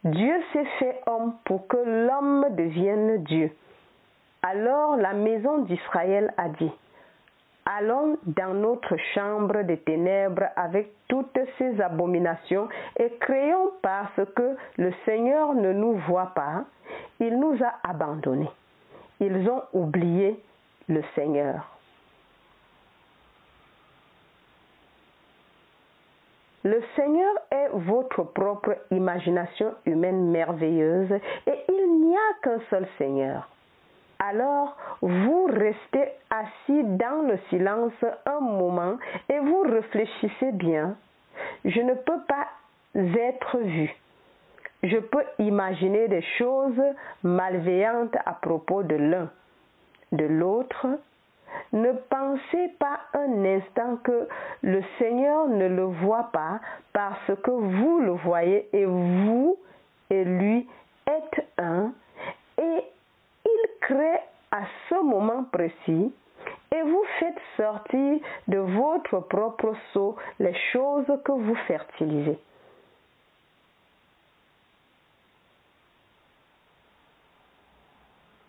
Dieu s'est fait homme pour que l'homme devienne Dieu. Alors la maison d'Israël a dit, allons dans notre chambre des ténèbres avec toutes ces abominations et créons parce que le Seigneur ne nous voit pas. Il nous a abandonnés. Ils ont oublié le Seigneur. Le Seigneur est votre propre imagination humaine merveilleuse et il n'y a qu'un seul Seigneur. Alors, vous restez assis dans le silence un moment et vous réfléchissez bien. Je ne peux pas être vu. Je peux imaginer des choses malveillantes à propos de l'un, de l'autre. Ne pensez pas un instant que le Seigneur ne le voit pas parce que vous le voyez et vous et lui êtes un et il crée à ce moment précis et vous faites sortir de votre propre seau les choses que vous fertilisez.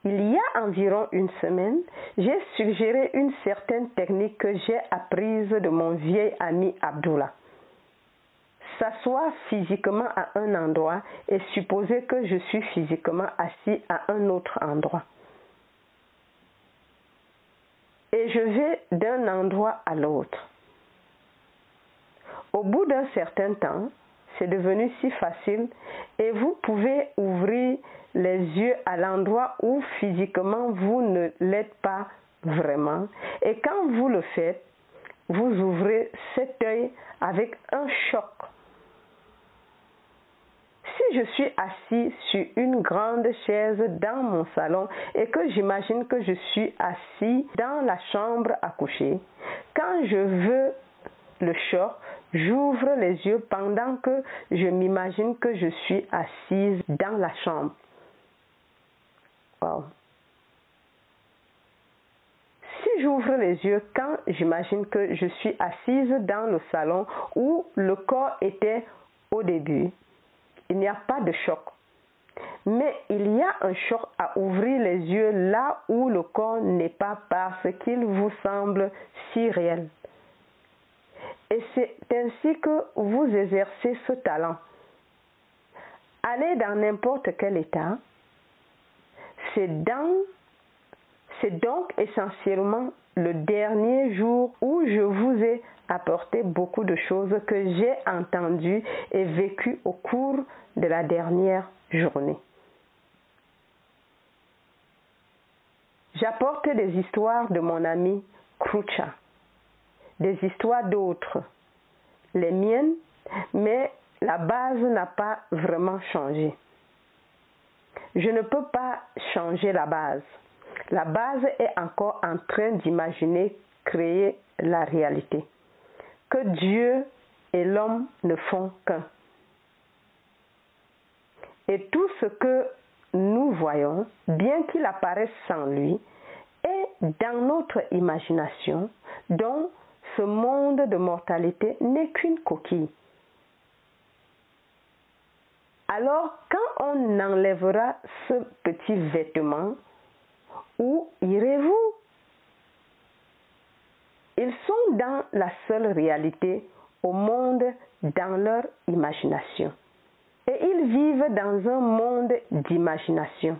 Il y a environ une semaine, j'ai suggéré une certaine technique que j'ai apprise de mon vieil ami Abdullah. S'asseoir physiquement à un endroit et supposer que je suis physiquement assis à un autre endroit. Et je vais d'un endroit à l'autre. Au bout d'un certain temps, c'est devenu si facile et vous pouvez ouvrir les yeux à l'endroit où physiquement vous ne l'êtes pas vraiment. Et quand vous le faites, vous ouvrez cet œil avec un choc. Si je suis assis sur une grande chaise dans mon salon et que j'imagine que je suis assis dans la chambre à coucher, quand je veux le choc, j'ouvre les yeux pendant que je m'imagine que je suis assise dans la chambre. Wow. Si j'ouvre les yeux quand j'imagine que je suis assise dans le salon où le corps était au début, il n'y a pas de choc. Mais il y a un choc à ouvrir les yeux là où le corps n'est pas parce qu'il vous semble si réel. Et c'est ainsi que vous exercez ce talent. Allez dans n'importe quel état. C'est donc essentiellement le dernier jour où je vous ai apporté beaucoup de choses que j'ai entendues et vécues au cours de la dernière journée. J'apporte des histoires de mon ami Krucha, des histoires d'autres, les miennes, mais la base n'a pas vraiment changé. Je ne peux pas changer la base. La base est encore en train d'imaginer créer la réalité. Que Dieu et l'homme ne font qu'un. Et tout ce que nous voyons, bien qu'il apparaisse sans lui, est dans notre imagination, dont ce monde de mortalité n'est qu'une coquille. Alors, quand on enlèvera ce petit vêtement, où irez-vous? Ils sont dans la seule réalité, au monde dans leur imagination. Et ils vivent dans un monde d'imagination.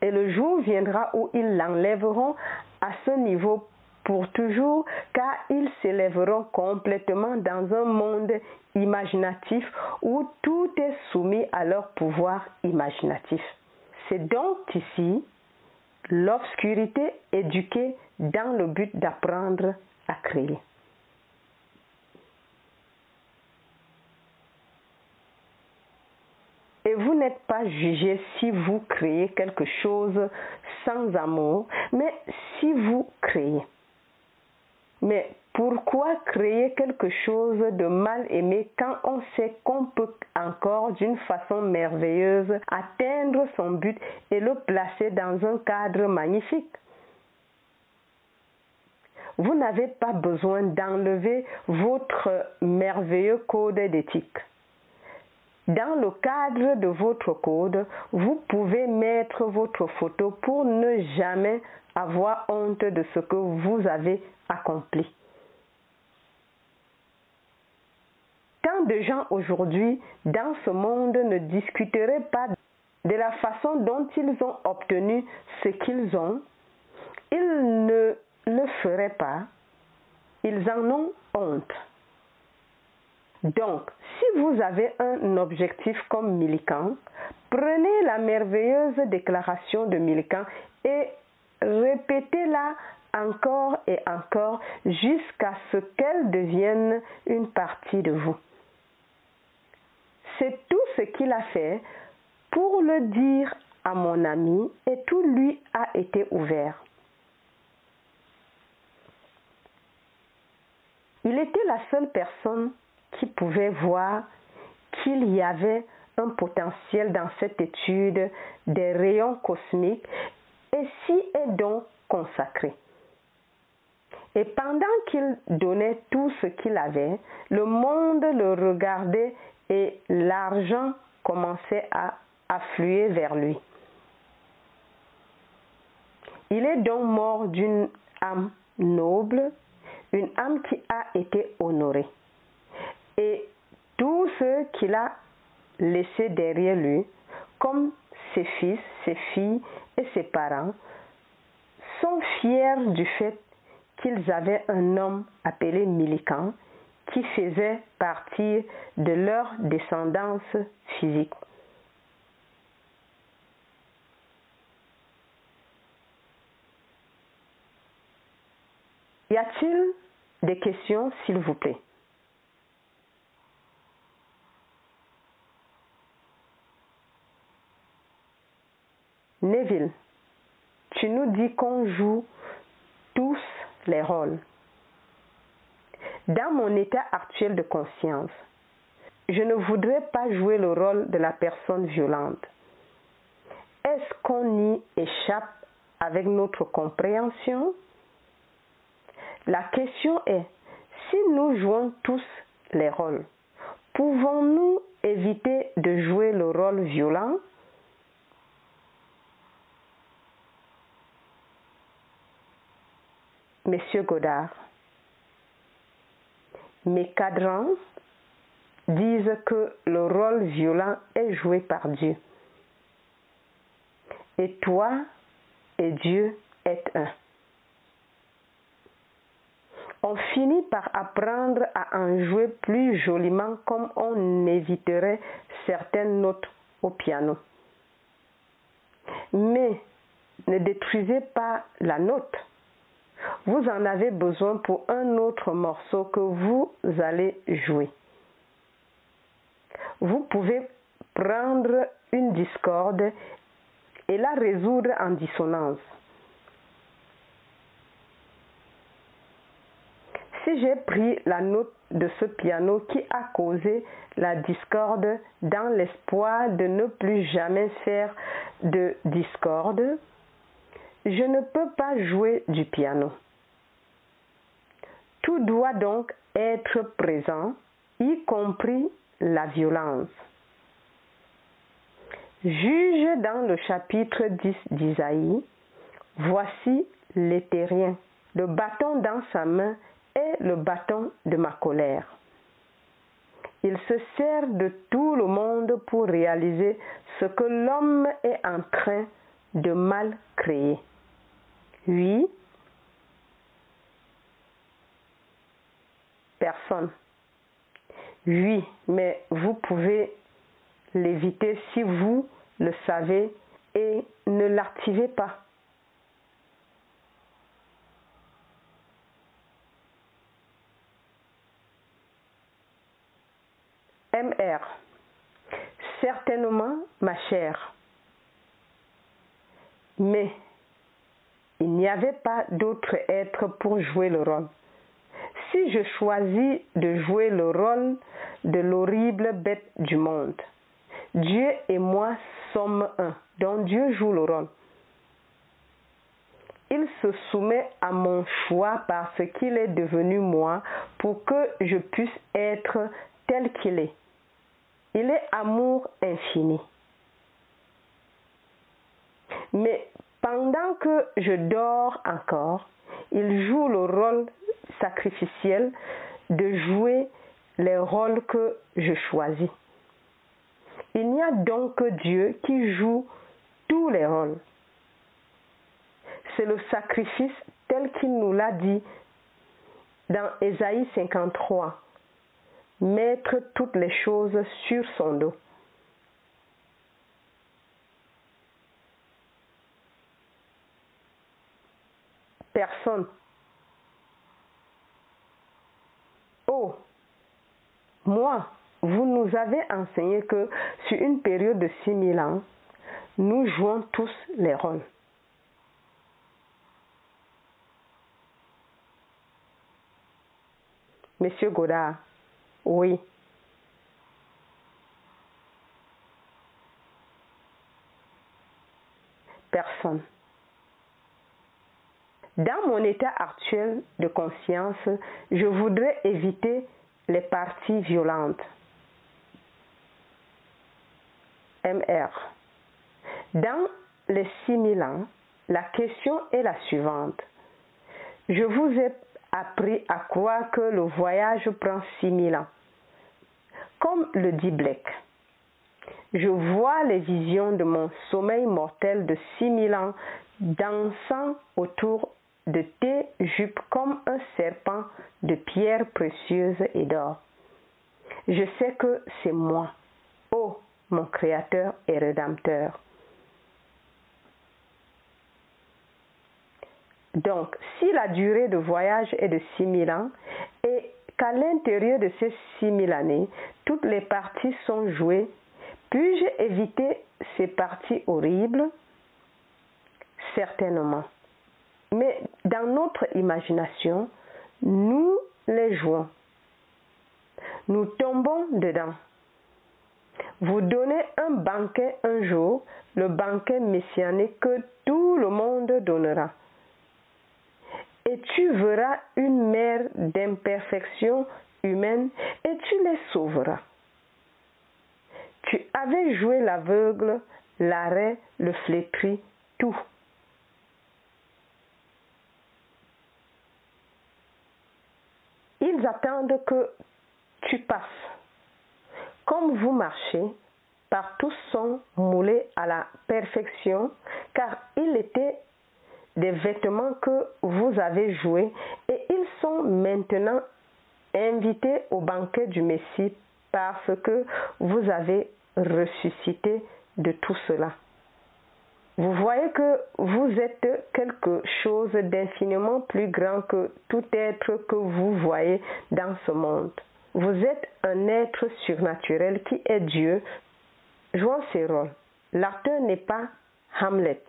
Et le jour viendra où ils l'enlèveront à ce niveau pour toujours, car ils s'élèveront complètement dans un monde imaginatif où tout est soumis à leur pouvoir imaginatif. C'est donc ici l'obscurité éduquée dans le but d'apprendre à créer. Et vous n'êtes pas jugé si vous créez quelque chose sans amour, mais si vous créez. Mais pourquoi créer quelque chose de mal aimé quand on sait qu'on peut encore d'une façon merveilleuse atteindre son but et le placer dans un cadre magnifique? Vous n'avez pas besoin d'enlever votre merveilleux code d'éthique. Dans le cadre de votre code, vous pouvez mettre votre photo pour ne jamais avoir honte de ce que vous avez accompli. Tant de gens aujourd'hui dans ce monde ne discuteraient pas de la façon dont ils ont obtenu ce qu'ils ont, ils ne le feraient pas, ils en ont honte. Donc, si vous avez un objectif comme Millikan, prenez la merveilleuse déclaration de Millikan et répétez-la encore et encore jusqu'à ce qu'elle devienne une partie de vous. C'est tout ce qu'il a fait pour le dire à mon ami et tout lui a été ouvert. Il était la seule personne qui pouvait voir qu'il y avait un potentiel dans cette étude des rayons cosmiques et s'y est donc consacré. Et pendant qu'il donnait tout ce qu'il avait, le monde le regardait et l'argent commençait à affluer vers lui. Il est donc mort d'une âme noble, une âme qui a été honorée. Et tous ceux qu'il a laissés derrière lui, comme ses fils, ses filles et ses parents, sont fiers du fait qu'ils avaient un homme appelé Millikan qui faisait partie de leur descendance physique. Y a-t-il des questions, s'il vous plaît? Neville, tu nous dis qu'on joue tous les rôles. Dans mon état actuel de conscience, je ne voudrais pas jouer le rôle de la personne violente. Est-ce qu'on y échappe avec notre compréhension? La question est, si nous jouons tous les rôles, pouvons-nous éviter de jouer le rôle violent? Monsieur Godard, mes cadrans disent que le rôle violent est joué par Dieu. Et toi et Dieu êtes un. On finit par apprendre à en jouer plus joliment comme on éviterait certaines notes au piano. Mais ne détruisez pas la note. Vous en avez besoin pour un autre morceau que vous allez jouer. Vous pouvez prendre une discorde et la résoudre en dissonance. Si j'ai pris la note de ce piano qui a causé la discorde dans l'espoir de ne plus jamais faire de discorde, je ne peux pas jouer du piano. Tout doit donc être présent, y compris la violence. Juge dans le chapitre 10 d'Isaïe, voici l'Éthérien, le bâton dans sa main est le bâton de ma colère. Il se sert de tout le monde pour réaliser ce que l'homme est en train de mal créer. Oui, personne. Oui, mais vous pouvez l'éviter si vous le savez et ne l'activez pas. MR. Certainement, ma chère. Mais il n'y avait pas d'autre être pour jouer le rôle. Si je choisis de jouer le rôle de l'horrible bête du monde, Dieu et moi sommes un, dont Dieu joue le rôle. Il se soumet à mon choix parce qu'il est devenu moi pour que je puisse être tel qu'il est. Il est amour infini. Mais pendant que je dors encore, il joue le rôle sacrificiel de jouer les rôles que je choisis. Il n'y a donc que Dieu qui joue tous les rôles. C'est le sacrifice tel qu'il nous l'a dit dans Ésaïe 53. mettre toutes les choses sur son dos. Personne. Oh, moi, vous nous avez enseigné que sur une période de 6000 ans, nous jouons tous les rôles. Monsieur Godard, oui. Personne. Dans mon état actuel de conscience, je voudrais éviter les parties violentes. MR. Dans les 6000 ans, la question est la suivante. Je vous ai appris à croire que le voyage prend 6000 ans. Comme le dit Blake, je vois les visions de mon sommeil mortel de 6000 ans dansant autour de tes jupes comme un serpent de pierres précieuses et d'or. Je sais que c'est moi, ô mon Créateur et Rédempteur. Donc, si la durée de voyage est de 6000 ans et qu'à l'intérieur de ces 6000 années, toutes les parties sont jouées, puis-je éviter ces parties horribles? Certainement. Mais dans notre imagination, nous les jouons. Nous tombons dedans. Vous donnez un banquet un jour, le banquet messianique que tout le monde donnera. Et tu verras une mer d'imperfections humaines et tu les sauveras. Tu avais joué l'aveugle, l'arrêt, le flétri, tout. Ils attendent que tu passes. Comme vous marchez, partout sont moulés à la perfection, car il était des vêtements que vous avez joués et ils sont maintenant invités au banquet du Messie parce que vous avez ressuscité de tout cela. Vous voyez que vous êtes quelque chose d'infiniment plus grand que tout être que vous voyez dans ce monde. Vous êtes un être surnaturel qui est Dieu, jouant ses rôles. L'acteur n'est pas Hamlet.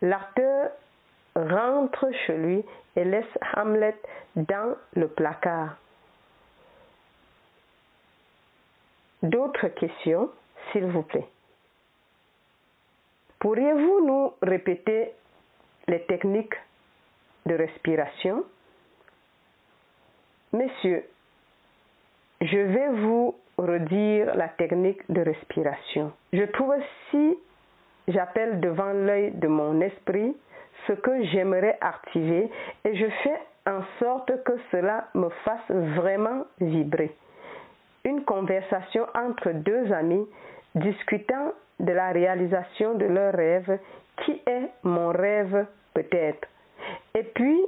L'acteur rentre chez lui et laisse Hamlet dans le placard. D'autres questions, s'il vous plaît? Pourriez-vous nous répéter les techniques de respiration? Messieurs, je vais vous redire la technique de respiration. Je trouve si j'appelle devant l'œil de mon esprit ce que j'aimerais activer et je fais en sorte que cela me fasse vraiment vibrer. Une conversation entre deux amis discutant de la réalisation de leur rêve, qui est mon rêve peut-être. Et puis,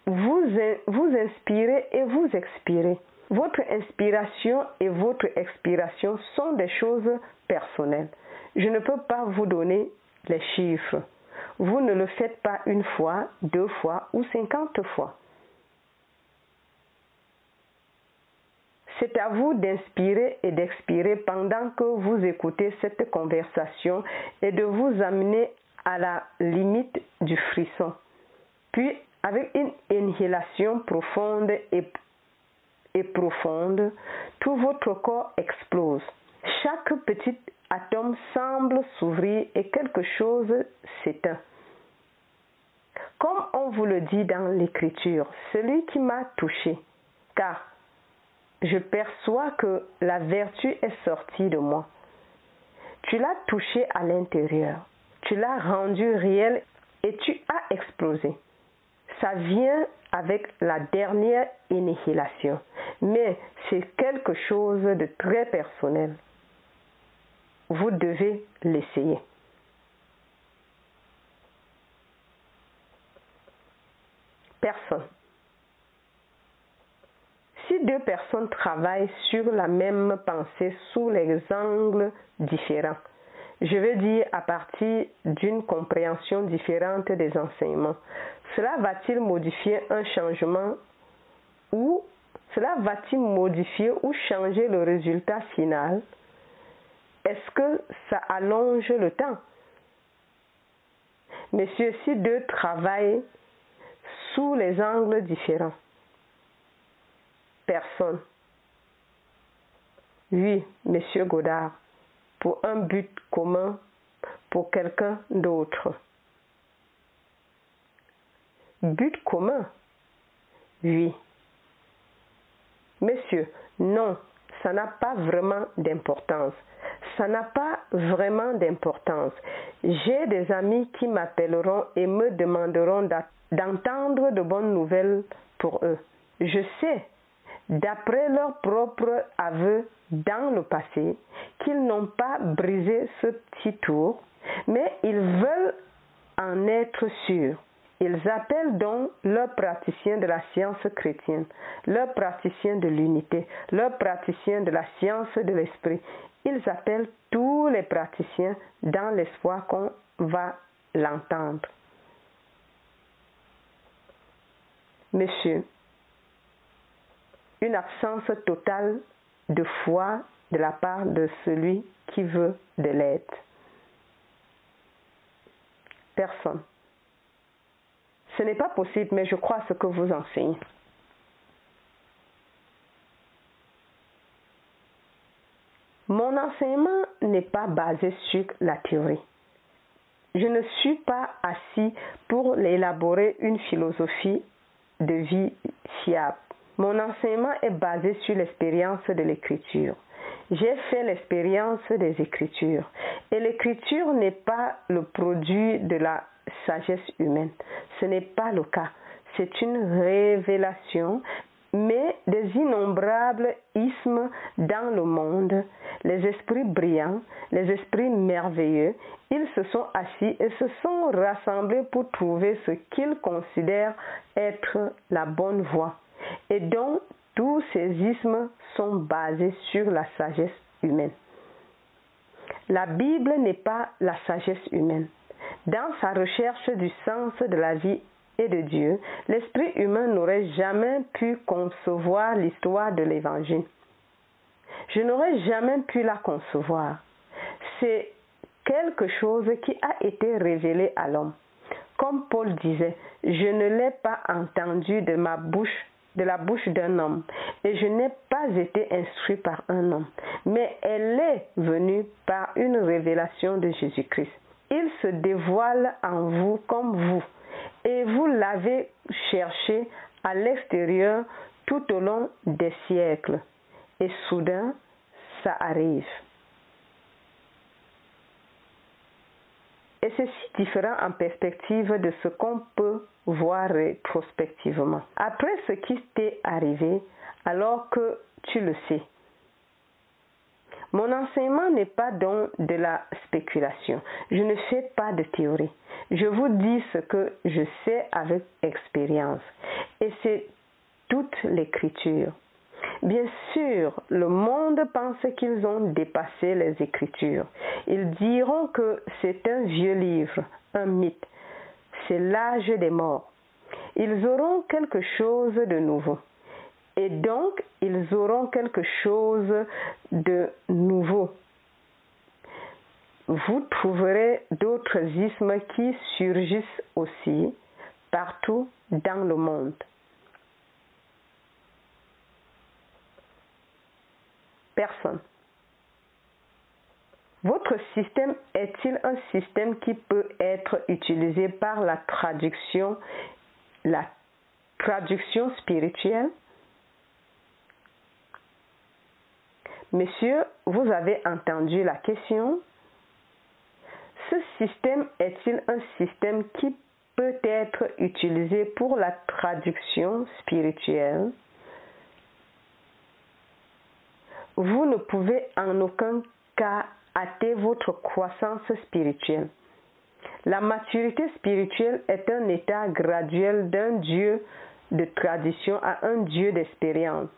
vous inspirez et vous expirez. Votre inspiration et votre expiration sont des choses personnelles. Je ne peux pas vous donner les chiffres. Vous ne le faites pas une fois, 2 fois ou 50 fois. C'est à vous d'inspirer et d'expirer pendant que vous écoutez cette conversation et de vous amener à la limite du frisson. Puis, avec une inhalation profonde et profonde, tout votre corps explose. Chaque petit atome semble s'ouvrir et quelque chose s'éteint. Comme on vous le dit dans l'Écriture, celui qui m'a touché, car je perçois que la vertu est sortie de moi. Tu l'as touché à l'intérieur, tu l'as rendu réel et tu as explosé. Ça vient avec la dernière inhalation, mais c'est quelque chose de très personnel. Vous devez l'essayer. Personne. Si 2 personnes travaillent sur la même pensée sous les angles différents. Je veux dire à partir d'une compréhension différente des enseignements. Cela va-t-il modifier un changement ou cela va-t-il modifier ou changer le résultat final? Est-ce que ça allonge le temps? Messieurs, si deux travaillent sous les angles différents, personne. Oui, Monsieur Godard, pour un but commun, pour quelqu'un d'autre. But commun? Oui. Messieurs, non, ça n'a pas vraiment d'importance. Ça n'a pas vraiment d'importance. J'ai des amis qui m'appelleront et me demanderont d'entendre de bonnes nouvelles pour eux. Je sais, d'après leur propre aveu dans le passé, qu'ils n'ont pas brisé ce petit tour, mais ils veulent en être sûrs. Ils appellent donc leurs praticiens de la science chrétienne, leurs praticiens de l'unité, leurs praticiens de la science de l'esprit. Ils appellent tous les praticiens dans l'espoir qu'on va l'entendre. Monsieur, une absence totale de foi de la part de celui qui veut de l'aide. Personne. Ce n'est pas possible, mais je crois à ce que vous enseignez. Mon enseignement n'est pas basé sur la théorie. Je ne suis pas assis pour élaborer une philosophie de vie fiable. Mon enseignement est basé sur l'expérience de l'écriture. J'ai fait l'expérience des Écritures. Et l'écriture n'est pas le produit de la sagesse humaine. Ce n'est pas le cas. C'est une révélation, mais des innombrables ismes dans le monde, les esprits brillants, les esprits merveilleux, ils se sont assis et se sont rassemblés pour trouver ce qu'ils considèrent être la bonne voie. Et donc, tous ces ismes sont basés sur la sagesse humaine. La Bible n'est pas la sagesse humaine. Dans sa recherche du sens de la vie et de Dieu, l'esprit humain n'aurait jamais pu concevoir l'histoire de l'Évangile. Je n'aurais jamais pu la concevoir. C'est quelque chose qui a été révélé à l'homme. Comme Paul disait, je ne l'ai pas entendu de la bouche d'un homme, et je n'ai pas été instruit par un homme, mais elle est venue par une révélation de Jésus-Christ. Il se dévoile en vous comme vous, et vous l'avez cherché à l'extérieur tout au long des siècles, et soudain, ça arrive. Et c'est si différent en perspective de ce qu'on peut voir rétrospectivement. Après ce qui t'est arrivé, alors que tu le sais. Mon enseignement n'est pas donc de la spéculation. Je ne fais pas de théorie. Je vous dis ce que je sais avec expérience. Et c'est toute l'écriture. Bien sûr, le monde pense qu'ils ont dépassé les Écritures. Ils diront que c'est un vieux livre, un mythe. C'est l'âge des morts. Ils auront quelque chose de nouveau. Et donc, ils auront quelque chose de nouveau. Vous trouverez d'autres ismes qui surgissent aussi partout dans le monde. Personne. Votre système est-il un système qui peut être utilisé par la traduction spirituelle? Monsieur, vous avez entendu la question? Ce système est-il un système qui peut être utilisé pour la traduction spirituelle? Vous ne pouvez en aucun cas hâter votre croissance spirituelle. La maturité spirituelle est un état graduel d'un Dieu de tradition à un Dieu d'expérience.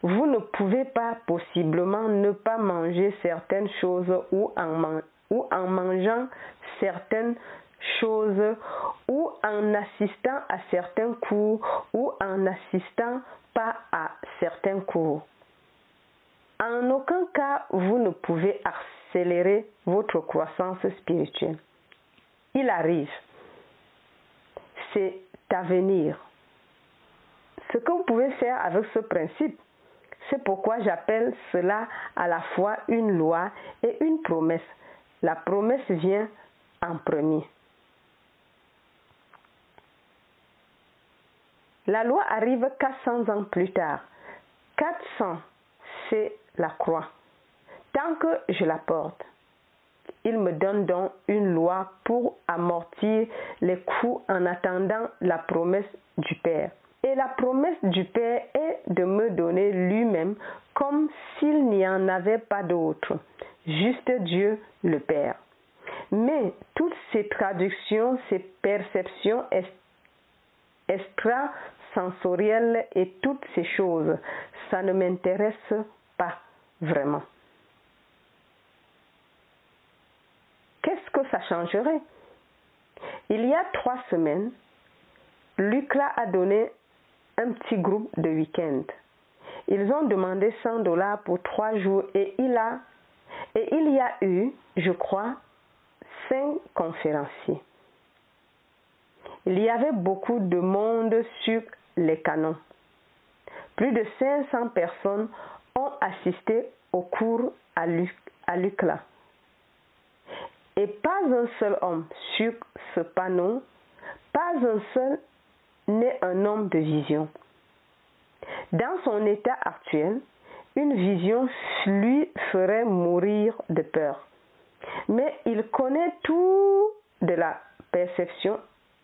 vous ne pouvez pas possiblement ne pas manger certaines choses ou en mangeant certaines choses ou en assistant à certains cours ou en n'assistant pas à certains cours. En aucun cas, vous ne pouvez accélérer votre croissance spirituelle. Il arrive. C'est à venir. Ce que vous pouvez faire avec ce principe, c'est pourquoi j'appelle cela à la fois une loi et une promesse. La promesse vient en premier. La loi arrive 400 ans plus tard. 400, c'est la croix. Tant que je la porte, il me donne donc une loi pour amortir les coûts en attendant la promesse du Père. Et la promesse du Père est de me donner lui-même comme s'il n'y en avait pas d'autre, juste Dieu le Père. Mais toutes ces traductions, ces perceptions extrasensorielles et toutes ces choses, ça ne m'intéresse pas vraiment. Qu'est-ce que ça changerait? Il y a 3 semaines, Lucla a donné un petit groupe de week-end. Ils ont demandé $100 pour 3 jours et il y a eu, je crois, 5 conférenciers. Il y avait beaucoup de monde sur les canons. Plus de 500 personnes ont assisté au cours à Lucla. Et pas un seul homme sur ce panneau, pas un seul n'est un homme de vision. Dans son état actuel, une vision lui ferait mourir de peur. Mais il connaît tout de la perception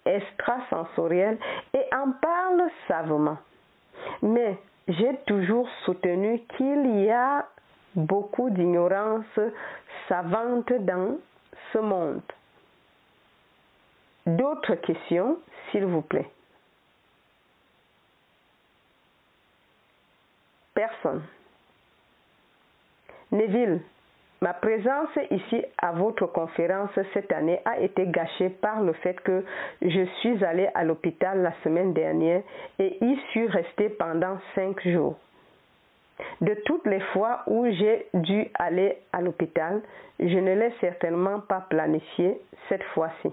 extrasensorielle et en parle savamment. Mais j'ai toujours soutenu qu'il y a beaucoup d'ignorance savante dans ce monde. D'autres questions, s'il vous plaît? Personne. Neville, ma présence ici à votre conférence cette année a été gâchée par le fait que je suis allée à l'hôpital la semaine dernière et y suis restée pendant 5 jours. De toutes les fois où j'ai dû aller à l'hôpital, je ne l'ai certainement pas planifié cette fois-ci.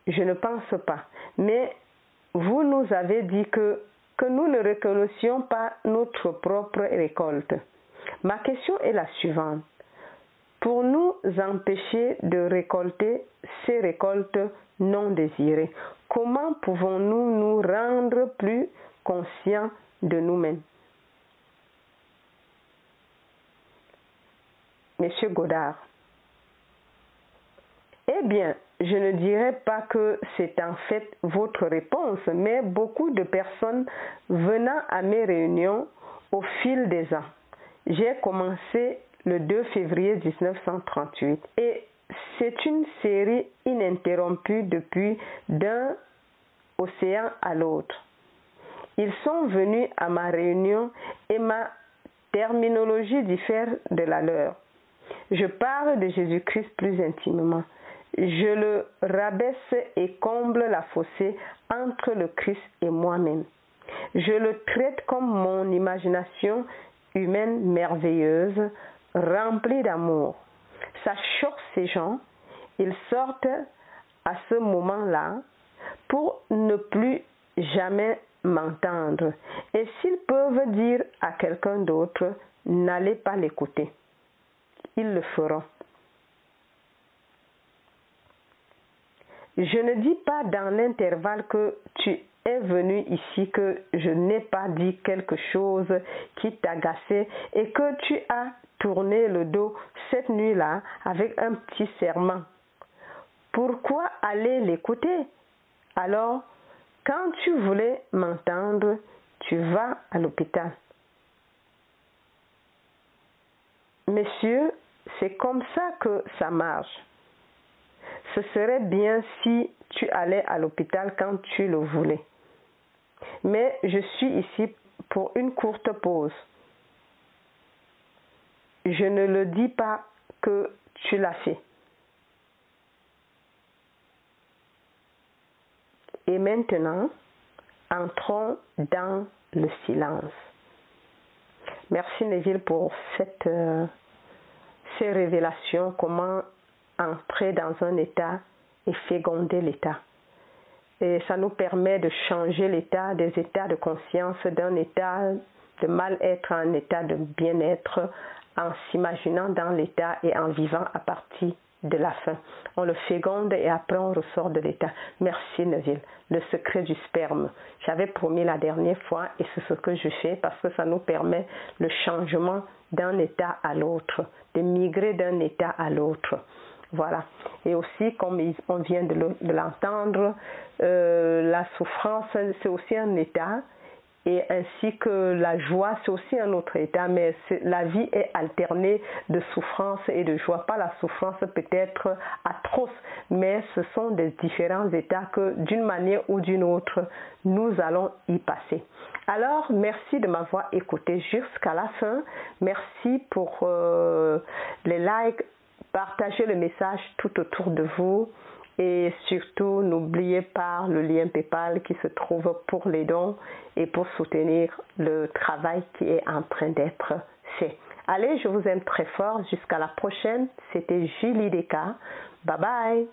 Je ne pense pas, mais vous nous avez dit que nous ne reconnaissions pas notre propre récolte. Ma question est la suivante. Pour nous empêcher de récolter ces récoltes non désirées, comment pouvons-nous nous rendre plus conscients de nous-mêmes? Monsieur Godard. Eh bien, je ne dirais pas que c'est en fait votre réponse, mais beaucoup de personnes venant à mes réunions au fil des ans. J'ai commencé le 2 février 1938 et c'est une série ininterrompue depuis d'un océan à l'autre. Ils sont venus à ma réunion et ma terminologie diffère de la leur. Je parle de Jésus-Christ plus intimement. Je le rabaisse et comble la fossé entre le Christ et moi-même. Je le traite comme mon imagination humaine merveilleuse, remplie d'amour. Ça choque ces gens. Ils sortent à ce moment-là pour ne plus jamais m'entendre. Et s'ils peuvent dire à quelqu'un d'autre, n'allez pas l'écouter. Ils le feront. Je ne dis pas dans l'intervalle que tu es venu ici que je n'ai pas dit quelque chose qui t'agaçait et que tu as tourné le dos cette nuit-là avec un petit serment. Pourquoi aller l'écouter? Alors, quand tu voulais m'entendre, tu vas à l'hôpital. Messieurs, c'est comme ça que ça marche. Ce serait bien si tu allais à l'hôpital quand tu le voulais. Mais je suis ici pour une courte pause. Je ne le dis pas que tu l'as fait. Et maintenant, entrons dans le silence. Merci Neville pour ces révélations, comment entrer dans un état et féconder l'état. Et ça nous permet de changer l'état, des états de conscience, d'un état de mal-être à un état de bien-être, en s'imaginant dans l'état et en vivant à partir de la fin. On le féconde et après on ressort de l'état. Merci Neville. Le secret du sperme. J'avais promis la dernière fois et c'est ce que je fais parce que ça nous permet le changement d'un état à l'autre, de migrer d'un état à l'autre. Voilà. Et aussi, comme on vient de l'entendre, la souffrance, c'est aussi un état. Et ainsi que la joie, c'est aussi un autre état, mais la vie est alternée de souffrance et de joie. Pas la souffrance peut-être atroce, mais ce sont des différents états que d'une manière ou d'une autre, nous allons y passer. Alors, merci de m'avoir écouté jusqu'à la fin. Merci pour les likes. Partagez le message tout autour de vous. Et surtout, n'oubliez pas le lien PayPal qui se trouve pour les dons et pour soutenir le travail qui est en train d'être fait. Allez, je vous aime très fort. Jusqu'à la prochaine. C'était Julie Deka. Bye bye.